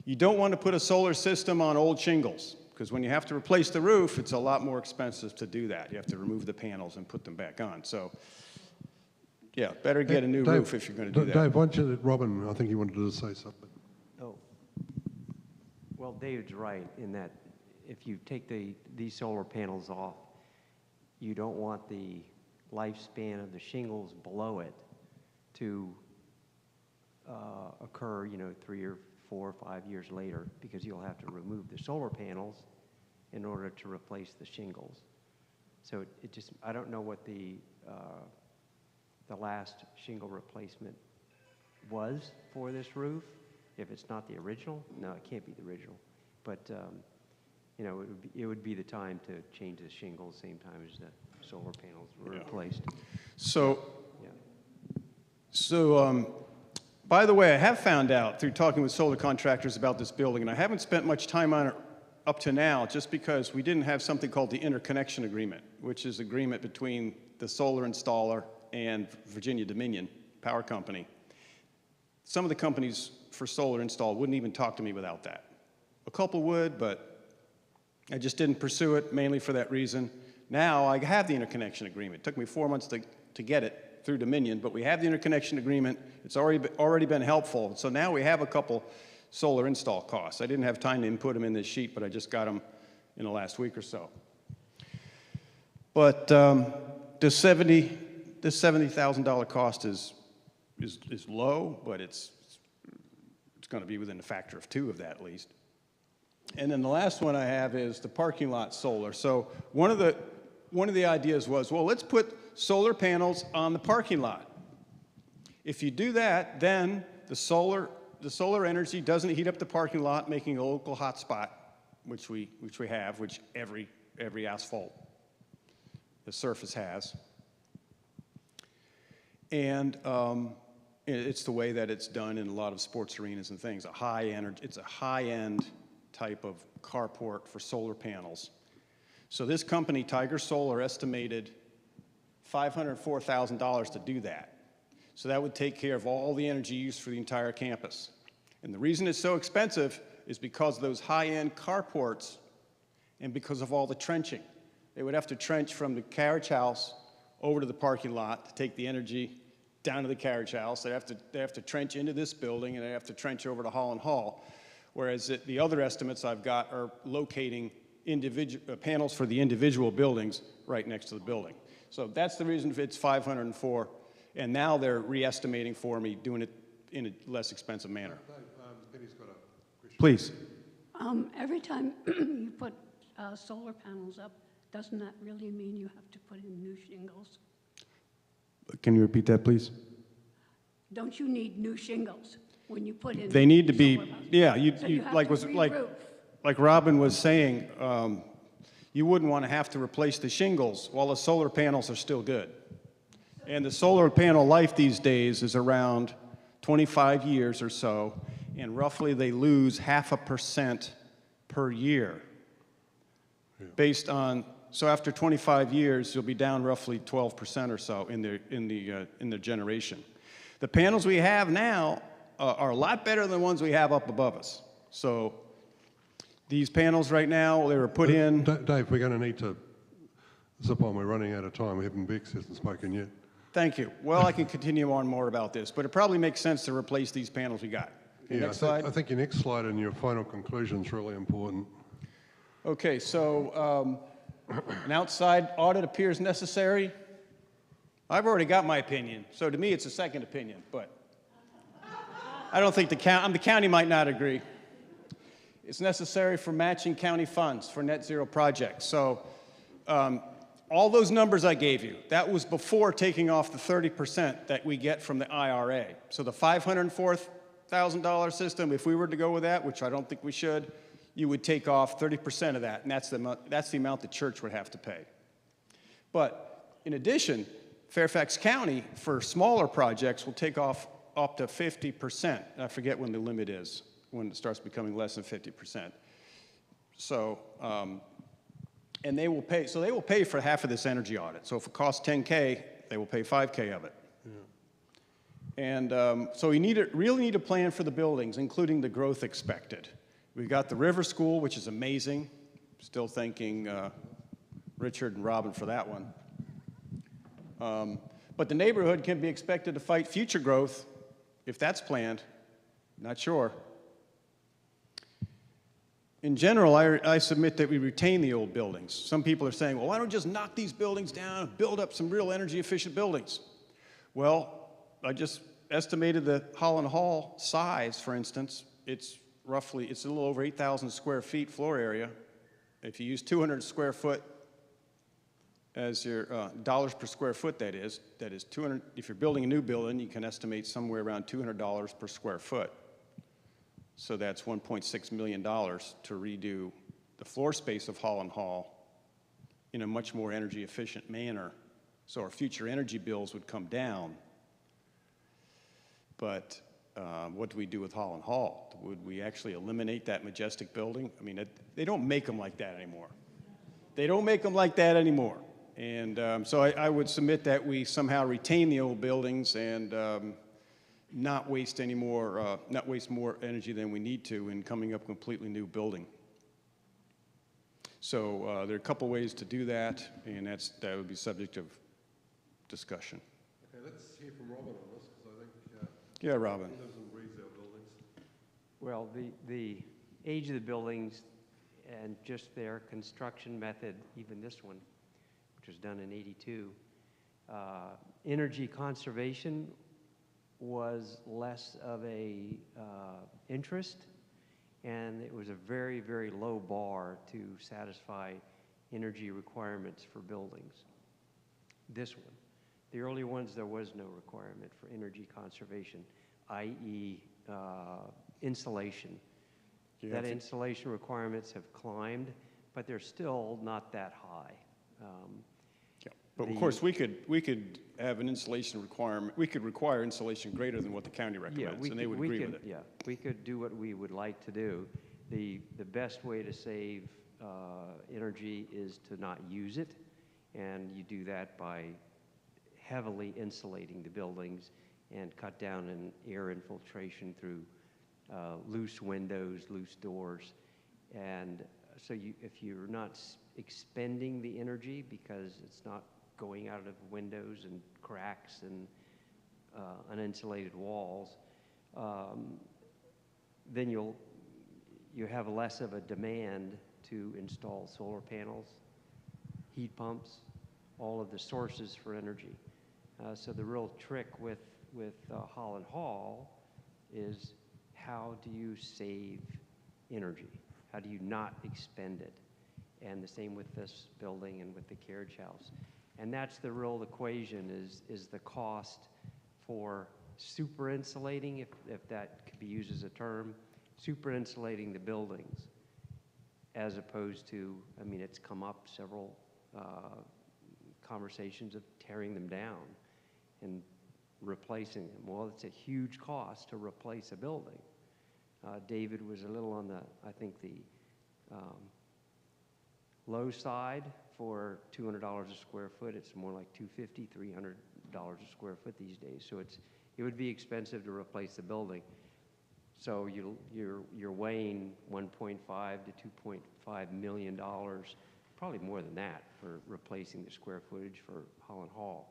you don't want to put a solar system on old shingles, because when you have to replace the roof, it's a lot more expensive to do that. You have to remove the panels and put them back on. So yeah, better get a new roof if you're going to do that. Dave, why don't you let Robin, I think he wanted to say something. Oh, well, David's right in that if you take these solar panels off, you don't want the lifespan of the shingles below it to occur, 3 or 4 or 5 years later, because you'll have to remove the solar panels in order to replace the shingles. So I don't know what the last shingle replacement was for this roof. If it's not the original, no, it can't be the original. But it would be the time to change the shingles same time as the solar panels were replaced. So, by the way, I have found out through talking with solar contractors about this building, and I haven't spent much time on it up to now just because we didn't have something called the interconnection agreement, which is agreement between the solar installer and Virginia Dominion Power Company. Some of the companies for solar install wouldn't even talk to me without that. A couple would, but I just didn't pursue it, mainly for that reason. Now I have the interconnection agreement. It took me 4 months to get it through Dominion, but we have the interconnection agreement. It's already been helpful. So now we have a couple solar install costs. I didn't have time to input them in this sheet, but I just got them in the last week or so. But this $70,000 cost is low, but it's going to be within a factor of 2 of that at least. And then the last one I have is the parking lot solar. So one of the ideas was, well, let's put solar panels on the parking lot. If you do that, then the solar energy doesn't heat up the parking lot, making a local hotspot, which we have, which every asphalt the surface has. And it's the way that it's done in a lot of sports arenas and things. It's a high-end type of carport for solar panels. So this company, Tiger Solar, estimated $504,000 to do that. So that would take care of all the energy used for the entire campus. And the reason it's so expensive is because of those high-end carports and because of all the trenching. They would have to trench from the carriage house over to the parking lot to take the energy down to the carriage house. They have to trench into this building, and they have to trench over to Holland Hall. Whereas the other estimates I've got are locating panels for the individual buildings right next to the building. So that's the reason it's 504, and now they're re-estimating for me, doing it in a less expensive manner. Penny's got a question. Please. Every time you put solar panels up, doesn't that really mean you have to put in new shingles? Can you repeat that, please? Don't you need new shingles when you put in? They need to be, solar panels? yeah, So you have like to was re-roof. like Robin was saying, you wouldn't want to have to replace the shingles while the solar panels are still good. And the solar panel life these days is around 25 years or so, and roughly they lose 0.5% per year. Based on, so after 25 years, you'll be down roughly 12% or so in the generation. The panels we have now are a lot better than the ones we have up above us. So these panels right now, they were put in. Dave, we're going to need to zip on. We're running out of time. Bex hasn't spoken yet. Thank you. Well, I can continue on more about this, but it probably makes sense to replace these panels we got. Okay, Yeah, next slide. I think your next slide and your final conclusion is really important. Okay, so an outside audit appears necessary. I've already got my opinion, so to me it's a second opinion, but I don't think the county might not agree. It's necessary for matching county funds for net zero projects. So all those numbers I gave you, that was before taking off the 30% that we get from the IRA. So the $504,000 system, if we were to go with that, which I don't think we should, you would take off 30% of that, and that's the amount the church would have to pay. But in addition, Fairfax County, for smaller projects, will take off up to 50%. I forget when the limit is, when it starts becoming less than 50%. So, and they will pay, so they will pay for half of this energy audit. So if it costs 10K, they will pay 5K of it. Yeah. And so we really need a plan for the buildings, including the growth expected. We've got the River School, which is amazing. Still thanking Richard and Robin for that one. But the neighborhood can be expected to fight future growth if that's planned. Not sure. In general, I submit that we retain the old buildings. Some people are saying, well, why don't we just knock these buildings down and build up some real energy efficient buildings? Well, I just estimated the Holland Hall size, for instance. It's a little over 8,000 square feet floor area. If you use 200 square foot as your dollars per square foot, that is 200. If you're building a new building, you can estimate somewhere around $200 per square foot. So that's $1.6 million to redo the floor space of Holland Hall in a much more energy efficient manner. So our future energy bills would come down. But what do we do with Holland Hall? Would we actually eliminate that majestic building? I mean, they don't make them like that anymore. They don't make them like that anymore. And so I would submit that we somehow retain the old buildings and not waste more energy than we need to in coming up with a completely new building. So there are a couple ways to do that, and that would be subject of discussion. Okay, let's hear from Robin on this, because I think yeah, Robin. he lives and breathes our buildings. Well, the age of the buildings and just their construction method, even this one, which was done in '82, energy conservation was less of a interest, and it was a very, very low bar to satisfy energy requirements for buildings. This one, the early ones, there was no requirement for energy conservation, i.e. Insulation. That insulation requirements have climbed, but they're still not that high. But of course, we could have an insulation requirement. We could require insulation greater than what the county recommends, and they would agree with it. Yeah, we could do what we would like to do. The best way to save energy is to not use it, and you do that by heavily insulating the buildings and cut down on air infiltration through loose windows, loose doors. And so if you're not expending the energy because it's not going out of windows and cracks and uninsulated walls, then you have less of a demand to install solar panels, heat pumps, all of the sources for energy. So the real trick with Holland Hall is, how do you save energy? How do you not expend it? And the same with this building and with the carriage house. And that's the real equation, is the cost for super insulating, if that could be used as a term, super insulating the buildings, as opposed to, I mean, it's come up several conversations of tearing them down and replacing them. Well, it's a huge cost to replace a building. David was a little on the, I think, the low side for $200 a square foot. It's more like $250, $300 a square foot these days. So it would be expensive to replace the building. So you're weighing $1.5 to $2.5 million, probably more than that, for replacing the square footage for Holland Hall.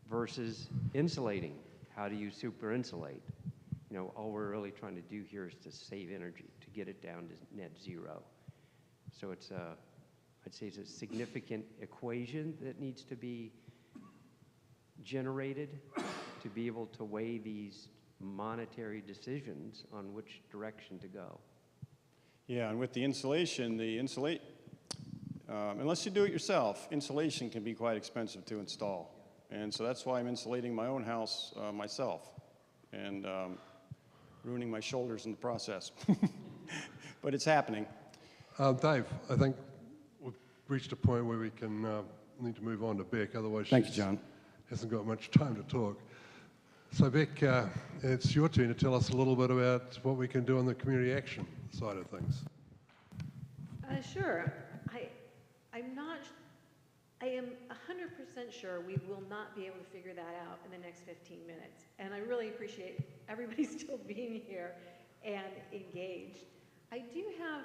Versus insulating. How do you super insulate? You know, all we're really trying to do here is to save energy, to get it down to net zero. So it's I'd say it's a significant equation that needs to be generated to be able to weigh these monetary decisions on which direction to go. Yeah, and with the insulation, unless you do it yourself, insulation can be quite expensive to install. And so that's why I'm insulating my own house myself, and ruining my shoulders in the process. But it's happening. Dave, I think we've reached a point where we can need to move on to Beck, otherwise Thank you, she John. hasn't got much time to talk. So Beck, it's your turn to tell us a little bit about what we can do on the community action side of things. Sure. I am 100% sure we will not be able to figure that out in the next 15 minutes. And I really appreciate everybody still being here and engaged. I do have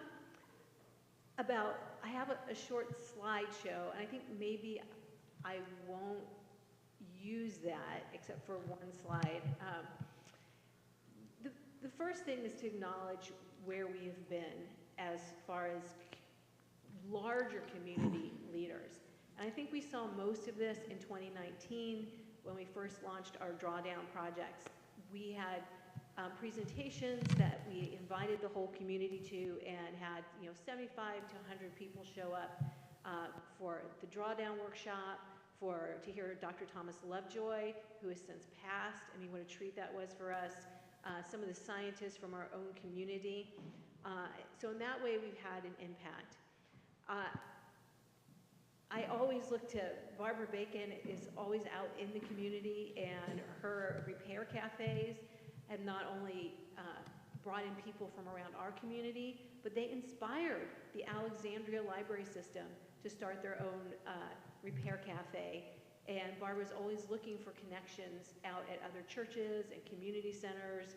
I have a short slideshow, and I think maybe I won't use that except for one slide. The first thing is to acknowledge where we have been as far as larger community leaders. And I think we saw most of this in 2019 when we first launched our drawdown projects. We had presentations that we invited the whole community to, and had 75 to 100 people show up for the drawdown workshop, to hear Dr. Thomas Lovejoy, who has since passed. I mean, what a treat that was for us. Some of the scientists from our own community. So in that way, we've had an impact. I always look to Barbara Bacon is always out in the community, and her repair cafes have not only brought in people from around our community, but they inspired the Alexandria Library System to start their own repair cafe. And Barbara's always looking for connections out at other churches and community centers,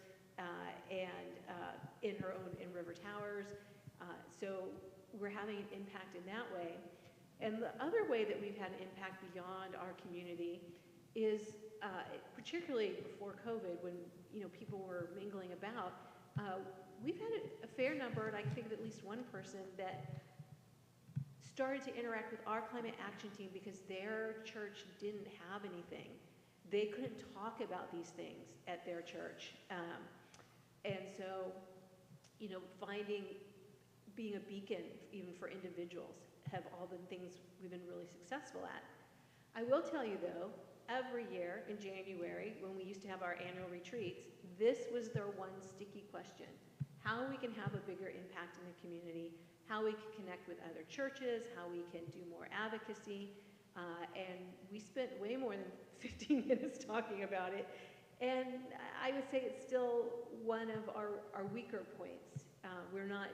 and in River Towers. So we're having an impact in that way. And the other way that we've had an impact beyond our community is, particularly before COVID, when people were mingling about, we've had a fair number, and I can think of at least one person that started to interact with our climate action team because their church didn't have anything. They couldn't talk about these things at their church. And so, being a beacon even for individuals have all been things we've been really successful at. I will tell you though, every year in January, when we used to have our annual retreats, this was their one sticky question: how we can have a bigger impact in the community, how we can connect with other churches, how we can do more advocacy. And we spent way more than 15 minutes talking about it. And I would say it's still one of our weaker points. We're not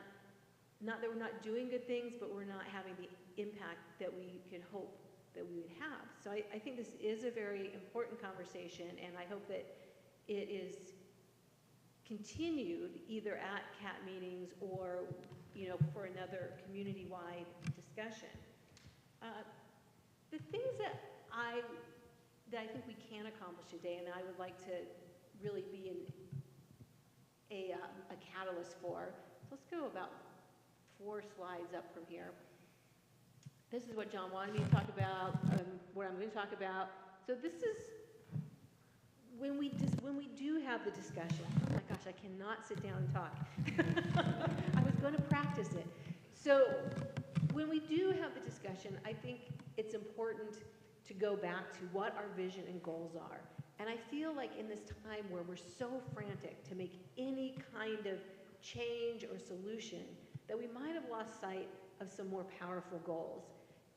that we're not doing good things, but we're not having the impact that we could hope that we would have. So I think this is a very important conversation, and I hope that it is continued either at CAT meetings or for another community-wide discussion. The things that I think we can accomplish today, and I would like to really be a catalyst for. So let's go about 4 slides up from here. This is what John wanted me to talk about, what I'm going to talk about. So this is when we do have the discussion. Oh my gosh, I cannot sit down and talk. I was going to practice it. So when we do have the discussion, I think it's important to go back to what our vision and goals are. And I feel like in this time where we're so frantic to make any kind of change or solution, that we might have lost sight of some more powerful goals.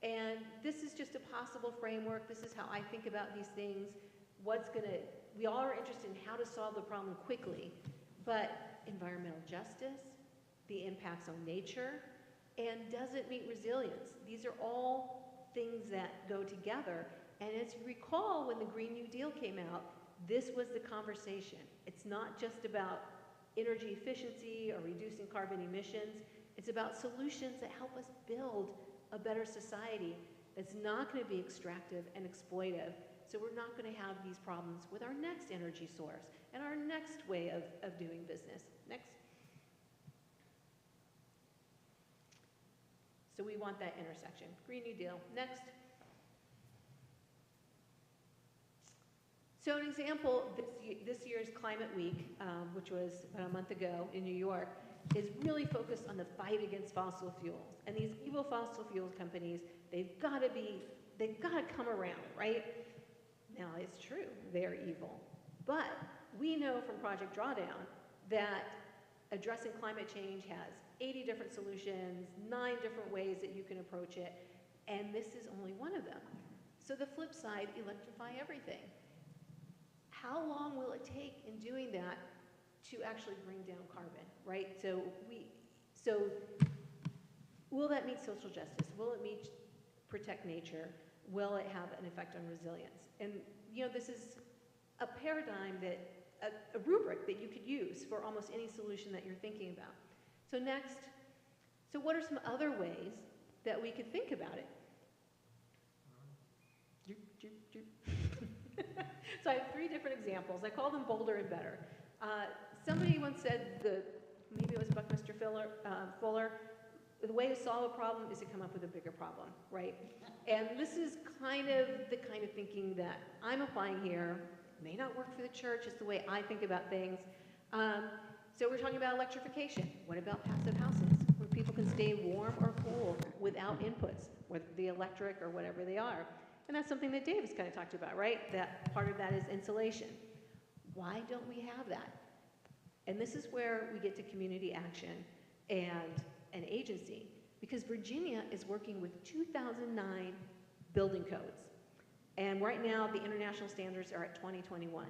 And this is just a possible framework. This is how I think about these things. We all are interested in how to solve the problem quickly, but environmental justice, the impacts on nature, and does it meet resilience? These are all things that go together. And as you recall, when the Green New Deal came out, this was the conversation. It's not just about energy efficiency or reducing carbon emissions. It's about solutions that help us build a better society that's not going to be extractive and exploitive. So we're not going to have these problems with our next energy source and our next way of doing business. Next. So we want that intersection. Green New Deal. Next. So an example, this year's Climate Week, which was about a month ago in New York, is really focused on the fight against fossil fuels. And these evil fossil fuels companies, they've got to come around, right? Now, it's true, they're evil. But we know from Project Drawdown that addressing climate change has 80 different solutions, 9 different ways that you can approach it, and this is only one of them. So the flip side, electrify everything. How long will it take in doing that to actually bring down carbon, right? So will that meet social justice? Will it protect nature? Will it have an effect on resilience? And this is a paradigm a rubric that you could use for almost any solution that you're thinking about. So next, what are some other ways that we could think about it? So I have 3 different examples. I call them bolder and better. Somebody once said, maybe it was Buckminster Fuller, the way to solve a problem is to come up with a bigger problem, right? And this is the kind of thinking that I'm applying here. It may not work for the church. It's the way I think about things. So we're talking about electrification. What about passive houses, where people can stay warm or cool without inputs, whether the electric or whatever they are? And that's something that Dave has kind of talked about, right? That part of that is insulation. Why don't we have that? And this is where we get to community action and an agency, because Virginia is working with 2009 building codes. And right now, the international standards are at 2021.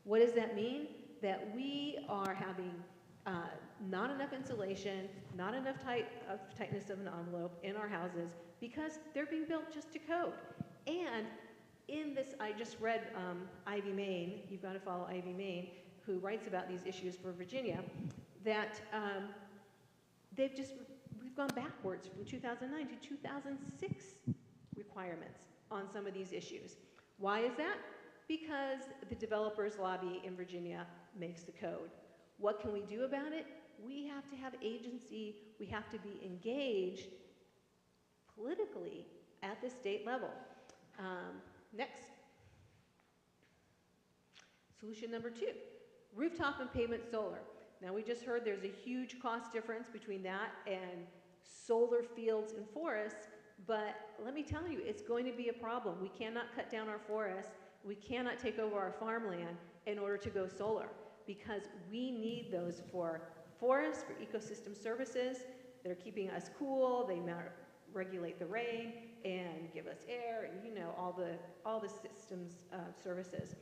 What does that mean? That we are having not enough insulation, not enough tightness of an envelope in our houses, because they're being built just to code. And in this, I just read Ivy Main, you've got to follow Ivy Main, who writes about these issues for Virginia, that we've gone backwards from 2009 to 2006 requirements on some of these issues. Why is that? Because the developers lobby in Virginia makes the code. What can we do about it? We have to have agency, we have to be engaged politically at the state level. Next. Solution number 2, rooftop and pavement solar. Now we just heard there's a huge cost difference between that and solar fields and forests, but let me tell you, it's going to be a problem. We cannot cut down our forests, we cannot take over our farmland in order to go solar, because we need those for forests, for ecosystem services. They're keeping us cool, they regulate the rain and give us air, and all the systems services.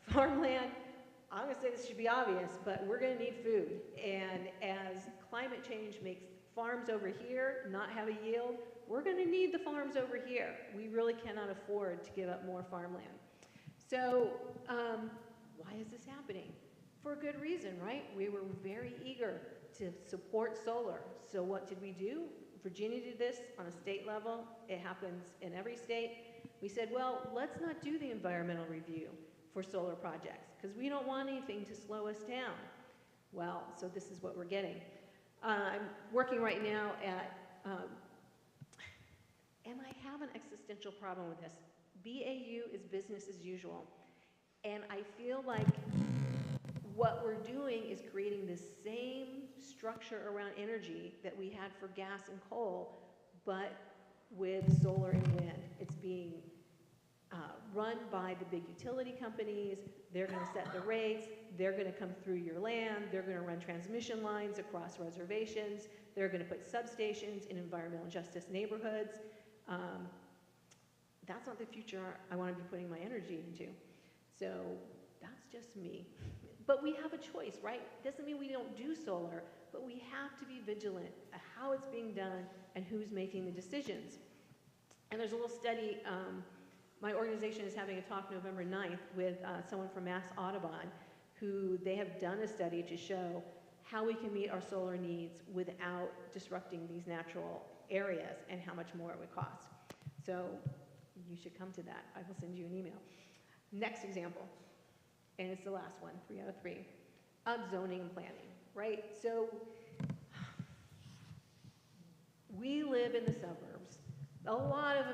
Farmland, I'm going to say this should be obvious, but we're going to need food. And as climate change makes farms over here not have a yield, we're going to need the farms over here. We really cannot afford to give up more farmland. So why is this happening? For a good reason, right? We were very eager to support solar. So what did we do? Virginia did this on a state level. It happens in every state. We said, well, let's not do the environmental review for solar projects because we don't want anything to slow us down. Well, so this is what we're getting. I'm working right now at, and I have an existential problem with this. BAU is business as usual. And I feel like what we're doing is creating the same structure around energy that we had for gas and coal, but with solar and wind. It's being run by the big utility companies. They're going to set the rates. They're going to come through your land. They're going to run transmission lines across reservations. They're going to put substations in environmental justice neighborhoods. That's not the future I want to be putting my energy into. So that's just me. But we have a choice, right? Doesn't mean we don't do solar, but we have to be vigilant at how it's being done and who's making the decisions. And there's a little study, my organization is having a talk November 9th with someone from Mass Audubon, who they have done a study to show how we can meet our solar needs without disrupting these natural areas and how much more it would cost. So you should come to that. I will send you an email. Next example, and it's the last one, 3 out of 3, zoning and planning, right? So we live in the suburbs. A lot of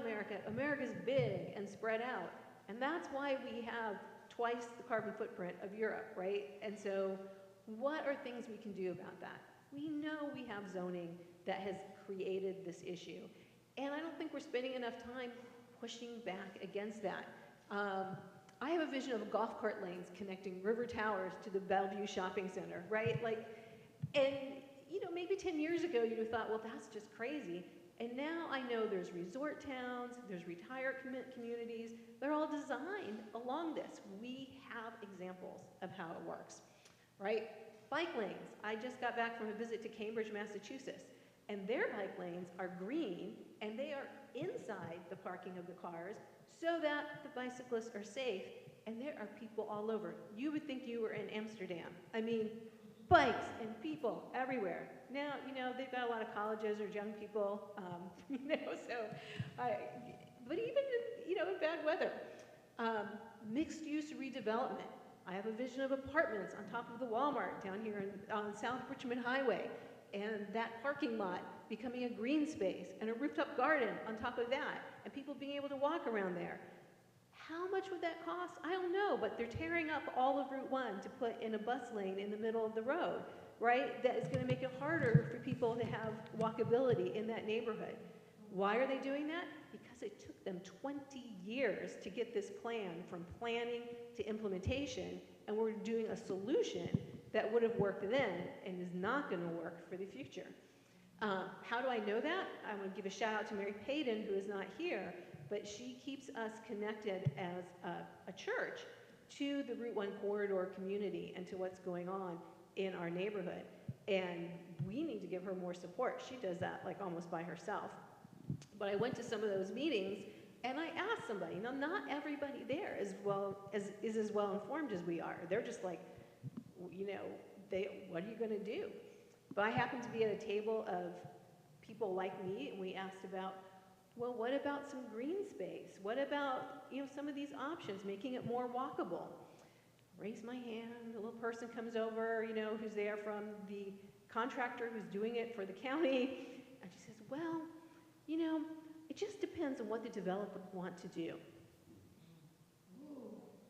America's big and spread out, and that's why we have twice the carbon footprint of Europe, right? And so what are things we can do about that? We know we have zoning that has created this issue, and I don't think we're spending enough time pushing back against that. I have a vision of golf cart lanes connecting River Towers to the Bellevue Shopping Center, right? Like, and you know, maybe 10 years ago you'd have thought, well, that's just crazy. And now I know there's resort towns, there's retired communities, they're all designed along this. We have examples of how it works, right? Bike lanes. I just got back from a visit to Cambridge, Massachusetts, and their bike lanes are green, and they are inside the parking of the cars so that the bicyclists are safe, and there are people all over. You would think you were in Amsterdam. I mean, bikes and people everywhere. Now, you know, they've got a lot of colleges or young people, you know, so, but even, in, you know, in bad weather. Mixed-use redevelopment. I have a vision of apartments on top of the Walmart down here on South Richmond Highway, and that parking lot becoming a green space and a rooftop garden on top of that, and people being able to walk around there. How much would that cost? I don't know, but they're tearing up all of Route 1 to put in a bus lane in the middle of the road, right? That is going to make it harder for people to have walkability in that neighborhood. Why are they doing that? Because it took them 20 years to get this plan from planning to implementation, and we're doing a solution that would have worked then and is not going to work for the future. How do I know that? I want to give a shout out to Mary Payton, who is not here, but she keeps us connected as a church to the Route 1 corridor community and to what's going on in our neighborhood. And we need to give her more support. She does that like almost by herself. But I went to some of those meetings and I asked somebody, now not everybody there is as well informed as we are. They're just like, you know, what are you going to do? But I happened to be at a table of people like me, and we asked about, well, what about some green space? What about, you know, some of these options, making it more walkable? Raise my hand, a little person comes over, you know, who's there from the contractor who's doing it for the county, and she says, well, you know, it just depends on what the developer wants to do.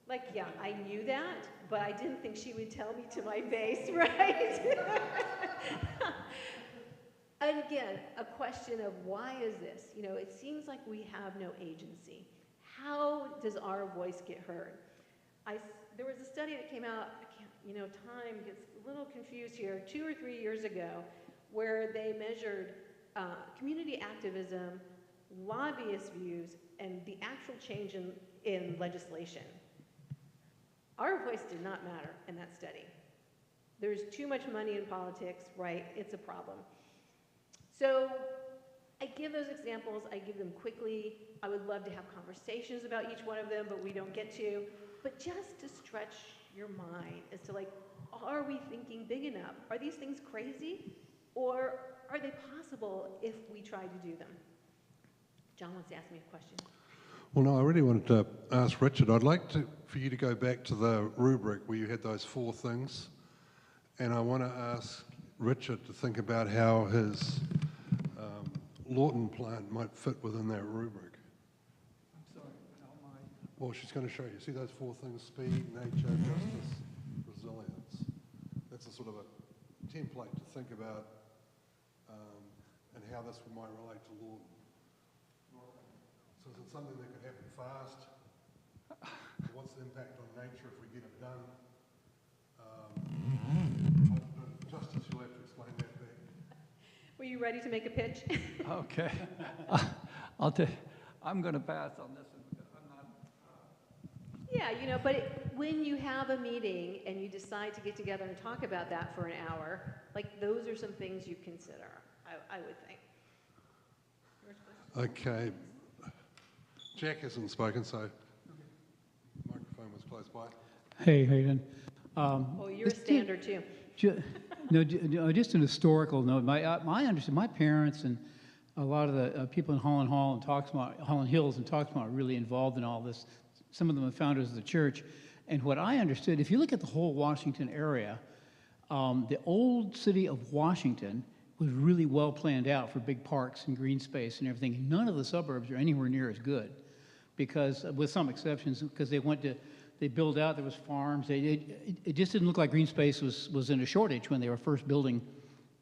Like, yeah, I knew that, but I didn't think she would tell me to my face, right? And again, a question of why is this? You know, it seems like we have no agency. How does our voice get heard? There was a study that came out, you know, time gets a little confused here, 2 or 3 years ago, where they measured community activism, lobbyist views, and the actual change in legislation. Our voice did not matter in that study. There's too much money in politics, right? It's a problem. So I give those examples, I give them quickly. I would love to have conversations about each one of them, but we don't get to. But just to stretch your mind as to like, are we thinking big enough? Are these things crazy? Or are they possible if we try to do them? John wants to ask me a question. Well, no, I really wanted to ask Richard. I'd like for you to go back to the rubric where you had those 4 things, and I want to ask Richard to think about how his Lawton plant might fit within that rubric. I'm sorry, how am I? Well, she's going to show you. See those 4 things: speed, nature, justice, resilience. That's a sort of a template to think about and how this might relate to Lawton. So is it something that could happen fast? What's the impact on nature if we get it done? Justice, you'll have to explain that back. Were you ready to make a pitch? Okay. I'm going to pass on this. I'm not. Yeah, you know, but when you have a meeting and you decide to get together and talk about that for an hour, like those are some things you consider, I would think. Okay. Jack hasn't spoken, so microphone was close by. Hey, Hayden. Oh, you're a standard too. Just an historical note. My parents and a lot of the people in Holland Hills and Talksmont are really involved in all this. Some of them are founders of the church. And what I understood, if you look at the whole Washington area, the old city of Washington was really well planned out for big parks and green space and everything. None of the suburbs are anywhere near as good, because, with some exceptions, because they built out, there was farms. It just didn't look like green space was in a shortage when they were first building,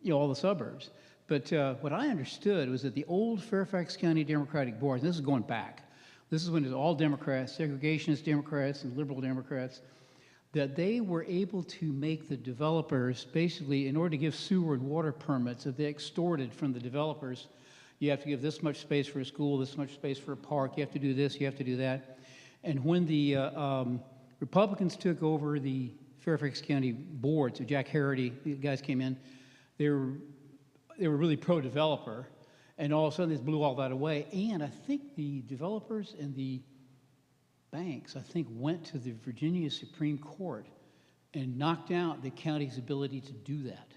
all the suburbs. But what I understood was that the old Fairfax County Democratic Board, and this is going back, this is when it was all Democrats, segregationist Democrats and liberal Democrats, that they were able to make the developers, basically, in order to give sewer and water permits, that they extorted from the developers. You have to give this much space for a school, this much space for a park, you have to do this, you have to do that. And when the Republicans took over the Fairfax County Board, so Jack Harity, the guys came in, they were really pro-developer, and all of a sudden they blew all that away. And I think the developers and the banks, went to the Virginia Supreme Court and knocked out the county's ability to do that.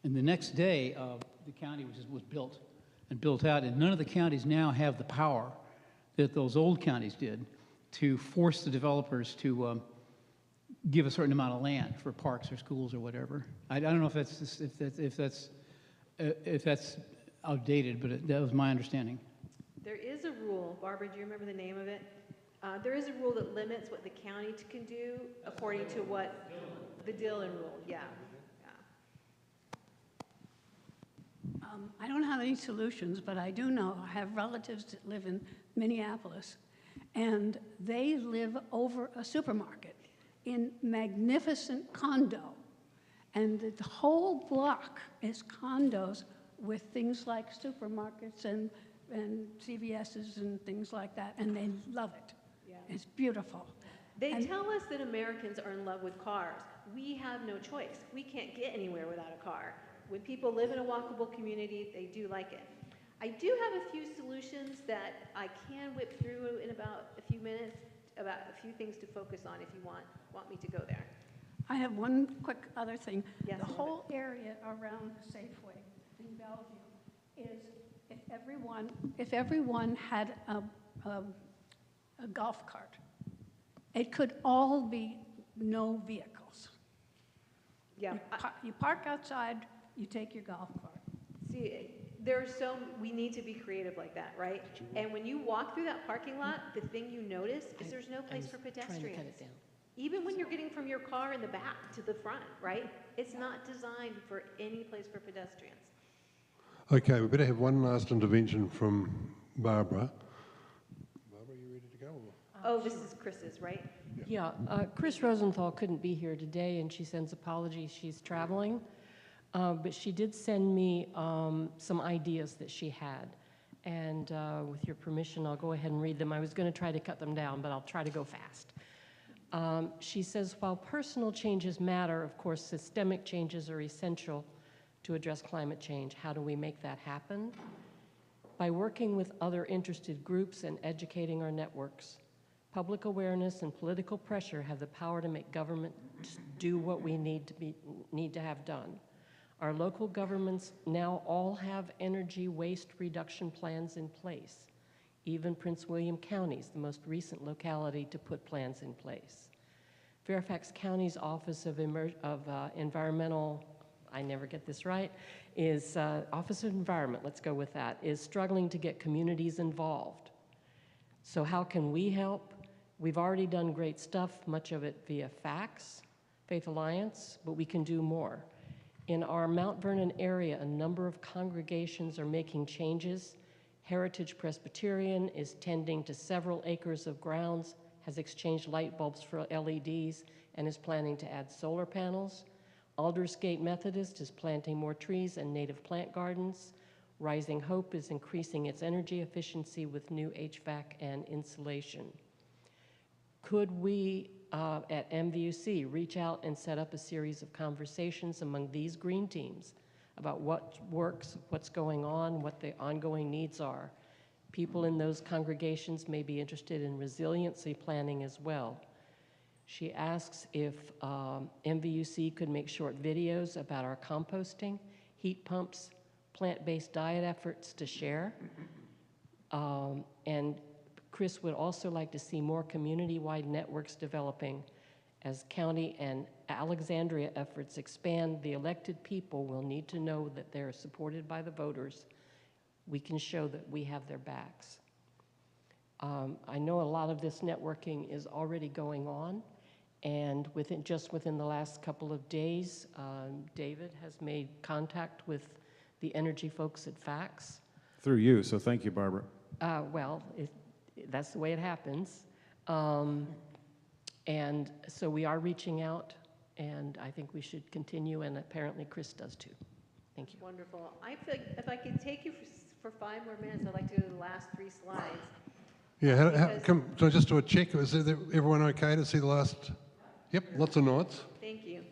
And the next day, the county was built and built out, and none of the counties now have the power that those old counties did to force the developers to give a certain amount of land for parks or schools or whatever. I don't know if that's outdated, but that was my understanding. There is a rule, Barbara, do you remember the name of it? There is a rule that limits what the county can do according to what the Dillon rule, yeah. I don't have any solutions, but I do know, I have relatives that live in Minneapolis, and they live over a supermarket in magnificent condo. And the whole block is condos with things like supermarkets and CVS's and things like that, and they love it. Yeah. It's beautiful. They tell us that Americans are in love with cars. We have no choice. We can't get anywhere without a car. When people live in a walkable community, they do like it. I do have a few solutions that I can whip through in about a few minutes, about a few things to focus on if you want me to go there. I have one quick other thing. Yes, the whole area around the Safeway in Bellevue is, if everyone had a golf cart, it could all be no vehicles. Yeah. You park outside, you take your golf cart. See, we need to be creative like that, right? And when you walk through that parking lot, the thing you notice is there's no place for pedestrians. Trying to cut it down. Even when you're getting from your car in the back to the front, right? It's not designed for any place for pedestrians. Okay, we better have one last intervention from Barbara. Barbara, are you ready to go? Oh, this is Chris's, right? Yeah, Chris Rosenthal couldn't be here today, and she sends apologies. She's traveling. But she did send me some ideas that she had. And with your permission, I'll go ahead and read them. I was going to try to cut them down, but I'll try to go fast. She says, while personal changes matter, of course, systemic changes are essential to address climate change. How do we make that happen? By working with other interested groups and educating our networks. Public awareness and political pressure have the power to make government do what we need to have done. Our local governments now all have energy waste reduction plans in place. Even Prince William County is the most recent locality to put plans in place. Fairfax County's Office of Environmental, I never get this right, is Office of Environment, let's go with that, is struggling to get communities involved. So how can we help? We've already done great stuff, much of it via fax, Faith Alliance, but we can do more. In our Mount Vernon area, a number of congregations are making changes. Heritage Presbyterian is tending to several acres of grounds, has exchanged light bulbs for LEDs, and is planning to add solar panels. Aldersgate Methodist is planting more trees and native plant gardens. Rising Hope is increasing its energy efficiency with new HVAC and insulation. Could we at MVUC reach out and set up a series of conversations among these green teams about what works, what's going on, what the ongoing needs are? People in those congregations may be interested in resiliency planning as well. She asks if MVUC could make short videos about our composting, heat pumps, plant-based diet efforts to share. And Chris would also like to see more community-wide networks developing as county and Alexandria efforts expand. The elected people will need to know that they're supported by the voters. We can show that we have their backs. I know a lot of this networking is already going on, and just within the last couple of days, David has made contact with the energy folks at Fax. Through you, so thank you, Barbara. Well, that's the way it happens. And so we are reaching out, and I think we should continue, and apparently Chris does too. Thank you. Wonderful. I feel like if I could take you for 5 more minutes, I'd like to go to the last 3 slides. Yeah, can I just do a check? Is everyone okay to see the last? Yep, lots of nods. Thank you.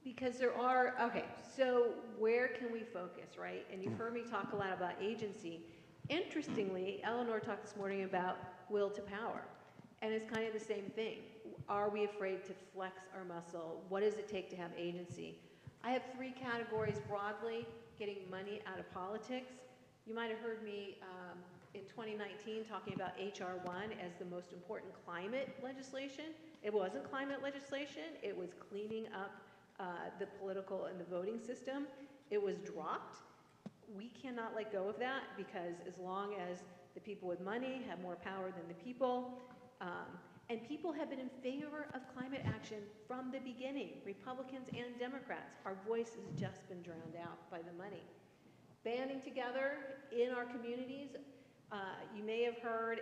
Because there are, okay, so where can we focus, right? And you've heard me talk a lot about agency. Interestingly, Eleanor talked this morning about will to power. And it's kind of the same thing. Are we afraid to flex our muscle? What does it take to have agency? I have 3 categories broadly: getting money out of politics. You might have heard me in 2019 talking about HR 1 as the most important climate legislation. It wasn't climate legislation, it was cleaning up the political and the voting system. It was dropped. We cannot let go of that, because as long as the people with money have more power than the people, and people have been in favor of climate action from the beginning, Republicans and Democrats. Our voice has just been drowned out by the money. Banding together in our communities. You may have heard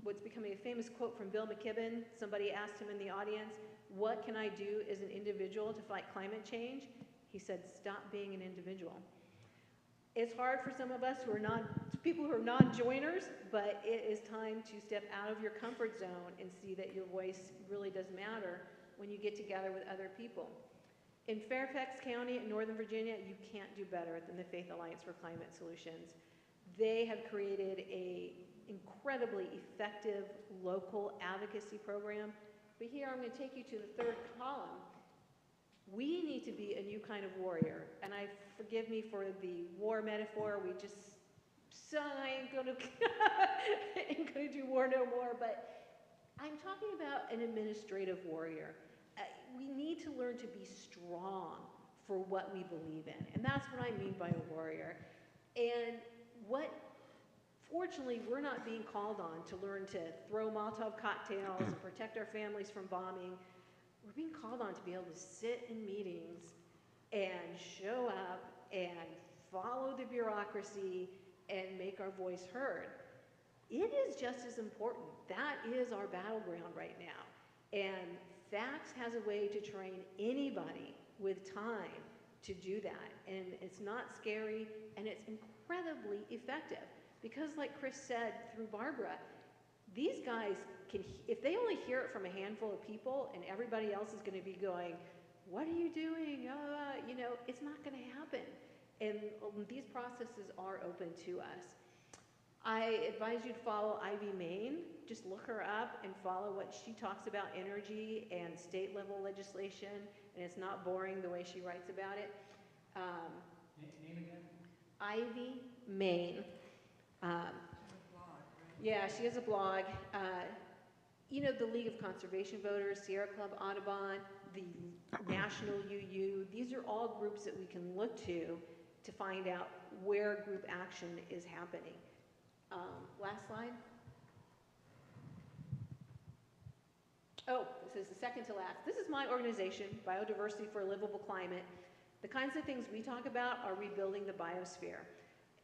what's becoming a famous quote from Bill McKibben. Somebody asked him in the audience, "What can I do as an individual to fight climate change?" He said, "Stop being an individual." It's hard for some of us who are people who are non-joiners, but it is time to step out of your comfort zone and see that your voice really does matter when you get together with other people. In Fairfax County in Northern Virginia, you can't do better than the Faith Alliance for Climate Solutions. They have created an incredibly effective local advocacy program. But here I'm going to take you to the 3rd column. We need to be a new kind of warrior. And forgive me for the war metaphor. We just ain't going to do war no more. But I'm talking about an administrative warrior. We need to learn to be strong for what we believe in. And that's what I mean by a warrior. And fortunately, we're not being called on to learn to throw Molotov cocktails and protect our families from bombing. We're being called on to be able to sit in meetings and show up and follow the bureaucracy and make our voice heard. It is just as important. That is our battleground right now. And Fax has a way to train anybody with time to do that. And it's not scary, and it's incredibly effective. Because like Chris said through Barbara, these guys can, if they only hear it from a handful of people and everybody else is going to be going, "What are you doing?" It's not going to happen. And these processes are open to us. I advise you to follow Ivy Main. Just look her up and follow what she talks about energy and state level legislation, and it's not boring the way she writes about it. Name again? Ivy Main. Yeah, she has a blog. You know, the League of Conservation Voters, Sierra Club Audubon, the National UU, these are all groups that we can look to find out where group action is happening. Last slide. Oh, this is the second to last. This is my organization, Biodiversity for a Livable Climate. The kinds of things we talk about are rebuilding the biosphere.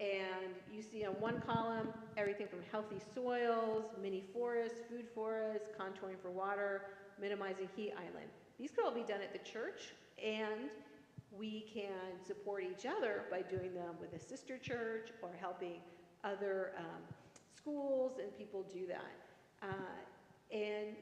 And you see on one column, everything from healthy soils, mini forests, food forests, contouring for water, minimizing heat island. These could all be done at the church, and we can support each other by doing them with a sister church or helping other schools and people do that. And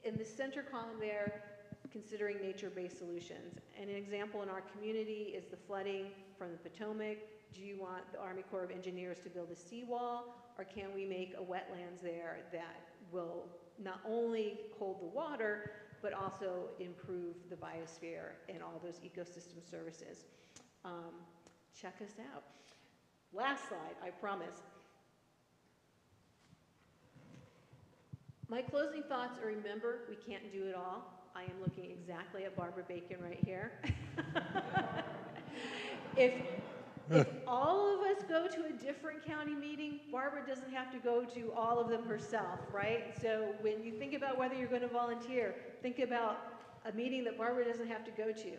in the center column there, considering nature-based solutions. And an example in our community is the flooding from the Potomac. Do you want the Army Corps of Engineers to build a seawall, or can we make a wetlands there that will not only hold the water, but also improve the biosphere and all those ecosystem services? Check us out. Last slide, I promise. My closing thoughts are, remember, we can't do it all. I am looking exactly at Barbara Bacon right here. If all of us go to a different county meeting, Barbara doesn't have to go to all of them herself, right? So when you think about whether you're going to volunteer, think about a meeting that Barbara doesn't have to go to.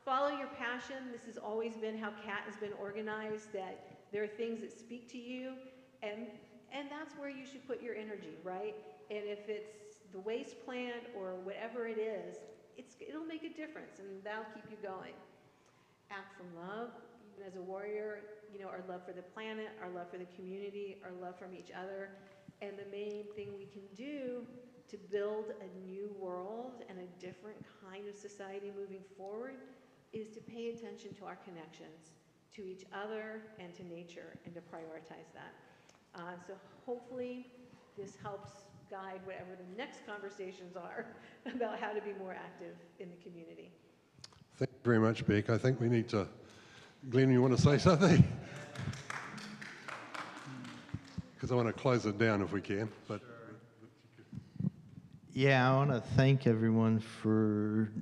Follow your passion. This has always been how CAT has been organized, that there are things that speak to you, and that's where you should put your energy, right? And if it's the waste plant or whatever it is, it'll make a difference, and that'll keep you going. Act from love. Even as a warrior, you know, our love for the planet, our love for the community, our love from each other. And the main thing we can do to build a new world and a different kind of society moving forward is to pay attention to our connections to each other and to nature, and to prioritize that. So hopefully this helps guide whatever the next conversations are about how to be more active in the community. Thank you very much, Beck. I think we need to... Glenn, you want to say something? Because I want to close it down if we can. But yeah, I want to thank everyone for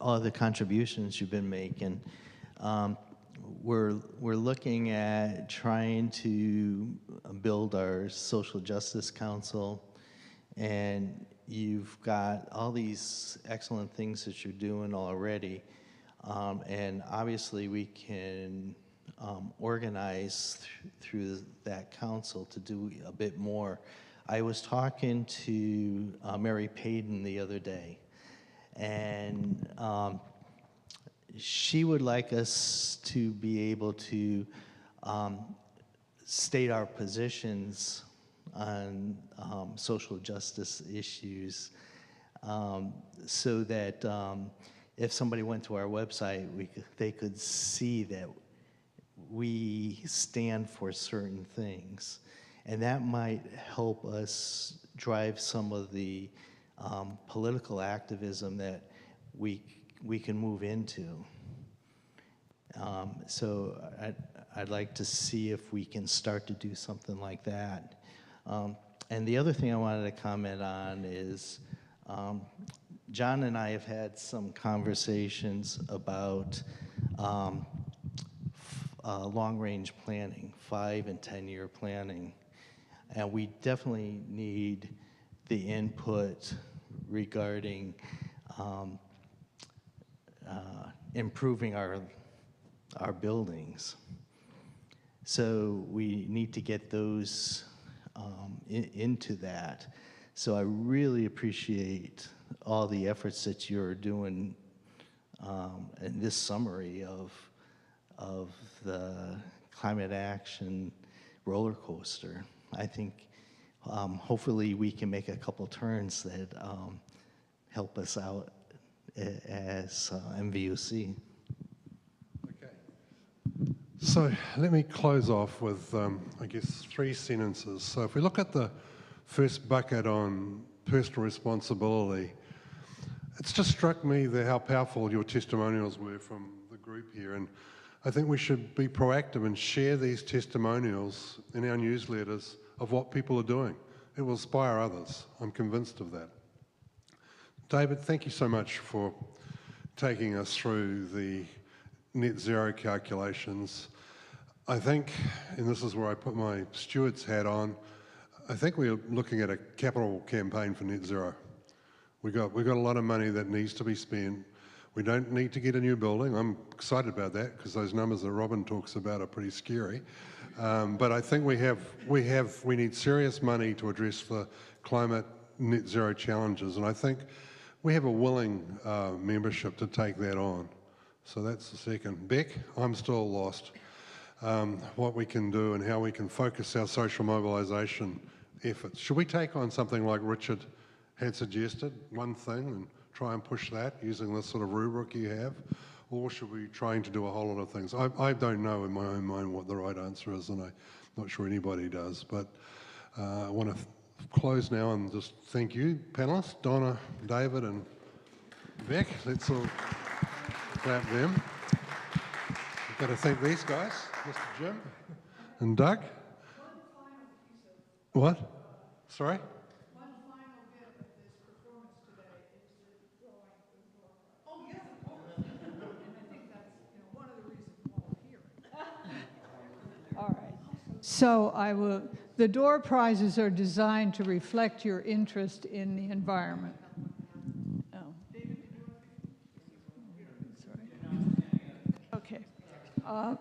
all the contributions you've been making. We're looking at trying to build our social justice council, and you've got all these excellent things that you're doing already. And obviously we can organize through that council to do a bit more. I was talking to Mary Payton the other day, and she would like us to be able to state our positions on social justice issues, so that if somebody went to our website, they could see that we stand for certain things. And that might help us drive some of the political activism that we can move into. So I'd like to see if we can start to do something like that. And the other thing I wanted to comment on is John and I have had some conversations about long-range planning, 5- and 10-year planning. And we definitely need the input regarding improving our buildings. So we need to get those into that. So I really appreciate all the efforts that you're doing in this summary of the climate action roller coaster. I think hopefully we can make a couple turns that help us out as MVUC. okay. So let me close off with, I guess, 3 sentences. So if we look at the first bucket on personal responsibility, it's just struck me how powerful your testimonials were from the group here. And I think we should be proactive and share these testimonials in our newsletters of what people are doing. It will inspire others. I'm convinced of that. David, thank you so much for taking us through the net zero calculations. I think, and this is where I put my steward's hat on, I think we're looking at a capital campaign for net zero. We've got a lot of money that needs to be spent. We don't need to get a new building. I'm excited about that because those numbers that Robin talks about are pretty scary. But I think we need serious money to address the climate net zero challenges, and I think we have a willing membership to take that on. So that's the second. Beck, I'm still lost. What we can do and how we can focus our social mobilisation efforts. Should we take on something like Richard had suggested, one thing, and try and push that using this sort of rubric you have? Or should we be trying to do a whole lot of things? I don't know in my own mind what the right answer is, and I'm not sure anybody does. But I want to close now and just thank you, panellists, Donna, David, and Beck. Let's all clap them. I've got to thank these guys, Mr. Jim and Doug. What? Sorry? One final bit of this performance today is the drawing of the door prize. Oh, yes, of course. And I think that's one of the reasons we're all here. All right. So the door prizes are designed to reflect your interest in the environment. Oh. Sorry. Okay.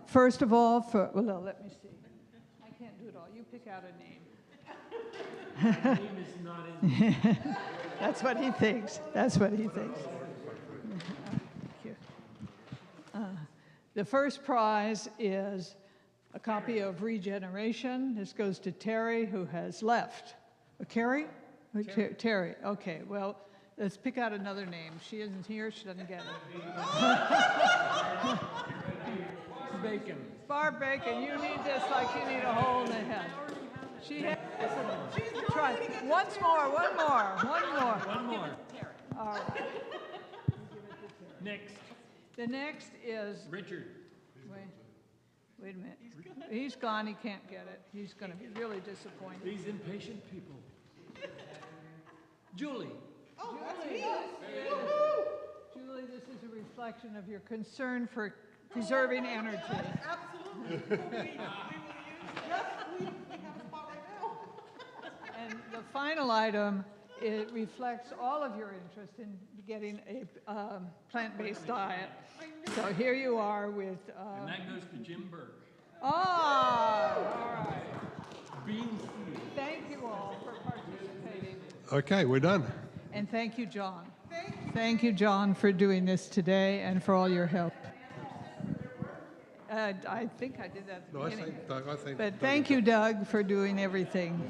First of all, well, let me see. I can't do it all. You pick out a name. My name is not in. That's what he thinks. That's what he thinks. Thank you. The first prize is a copy of Regeneration. This goes to Terry, who has left. Carrie? Terry. Okay, well, let's pick out another name. She isn't here. She doesn't get it. Bacon. Barb Bacon, you need this like you need a hole in the head. She has. Try. Once more, one more. One more. All right. Next. The next is... Richard. Wait a minute. He's gone. He can't get it. He's going to be really disappointed. These impatient people. Julie. Oh, that's me. Julie, this is a reflection of your concern for preserving energy. Absolutely. We will use, yes, we have a spot right now. And the final item, it reflects all of your interest in getting a plant-based diet. So here you are with... and that goes to Jim Burke. Oh, all right. Beans. Thank you all for participating. Okay, we're done. And thank you, John. Thank you, John, for doing this today and for all your help. I think I did that at the beginning. I think but thank you, Doug, for doing everything.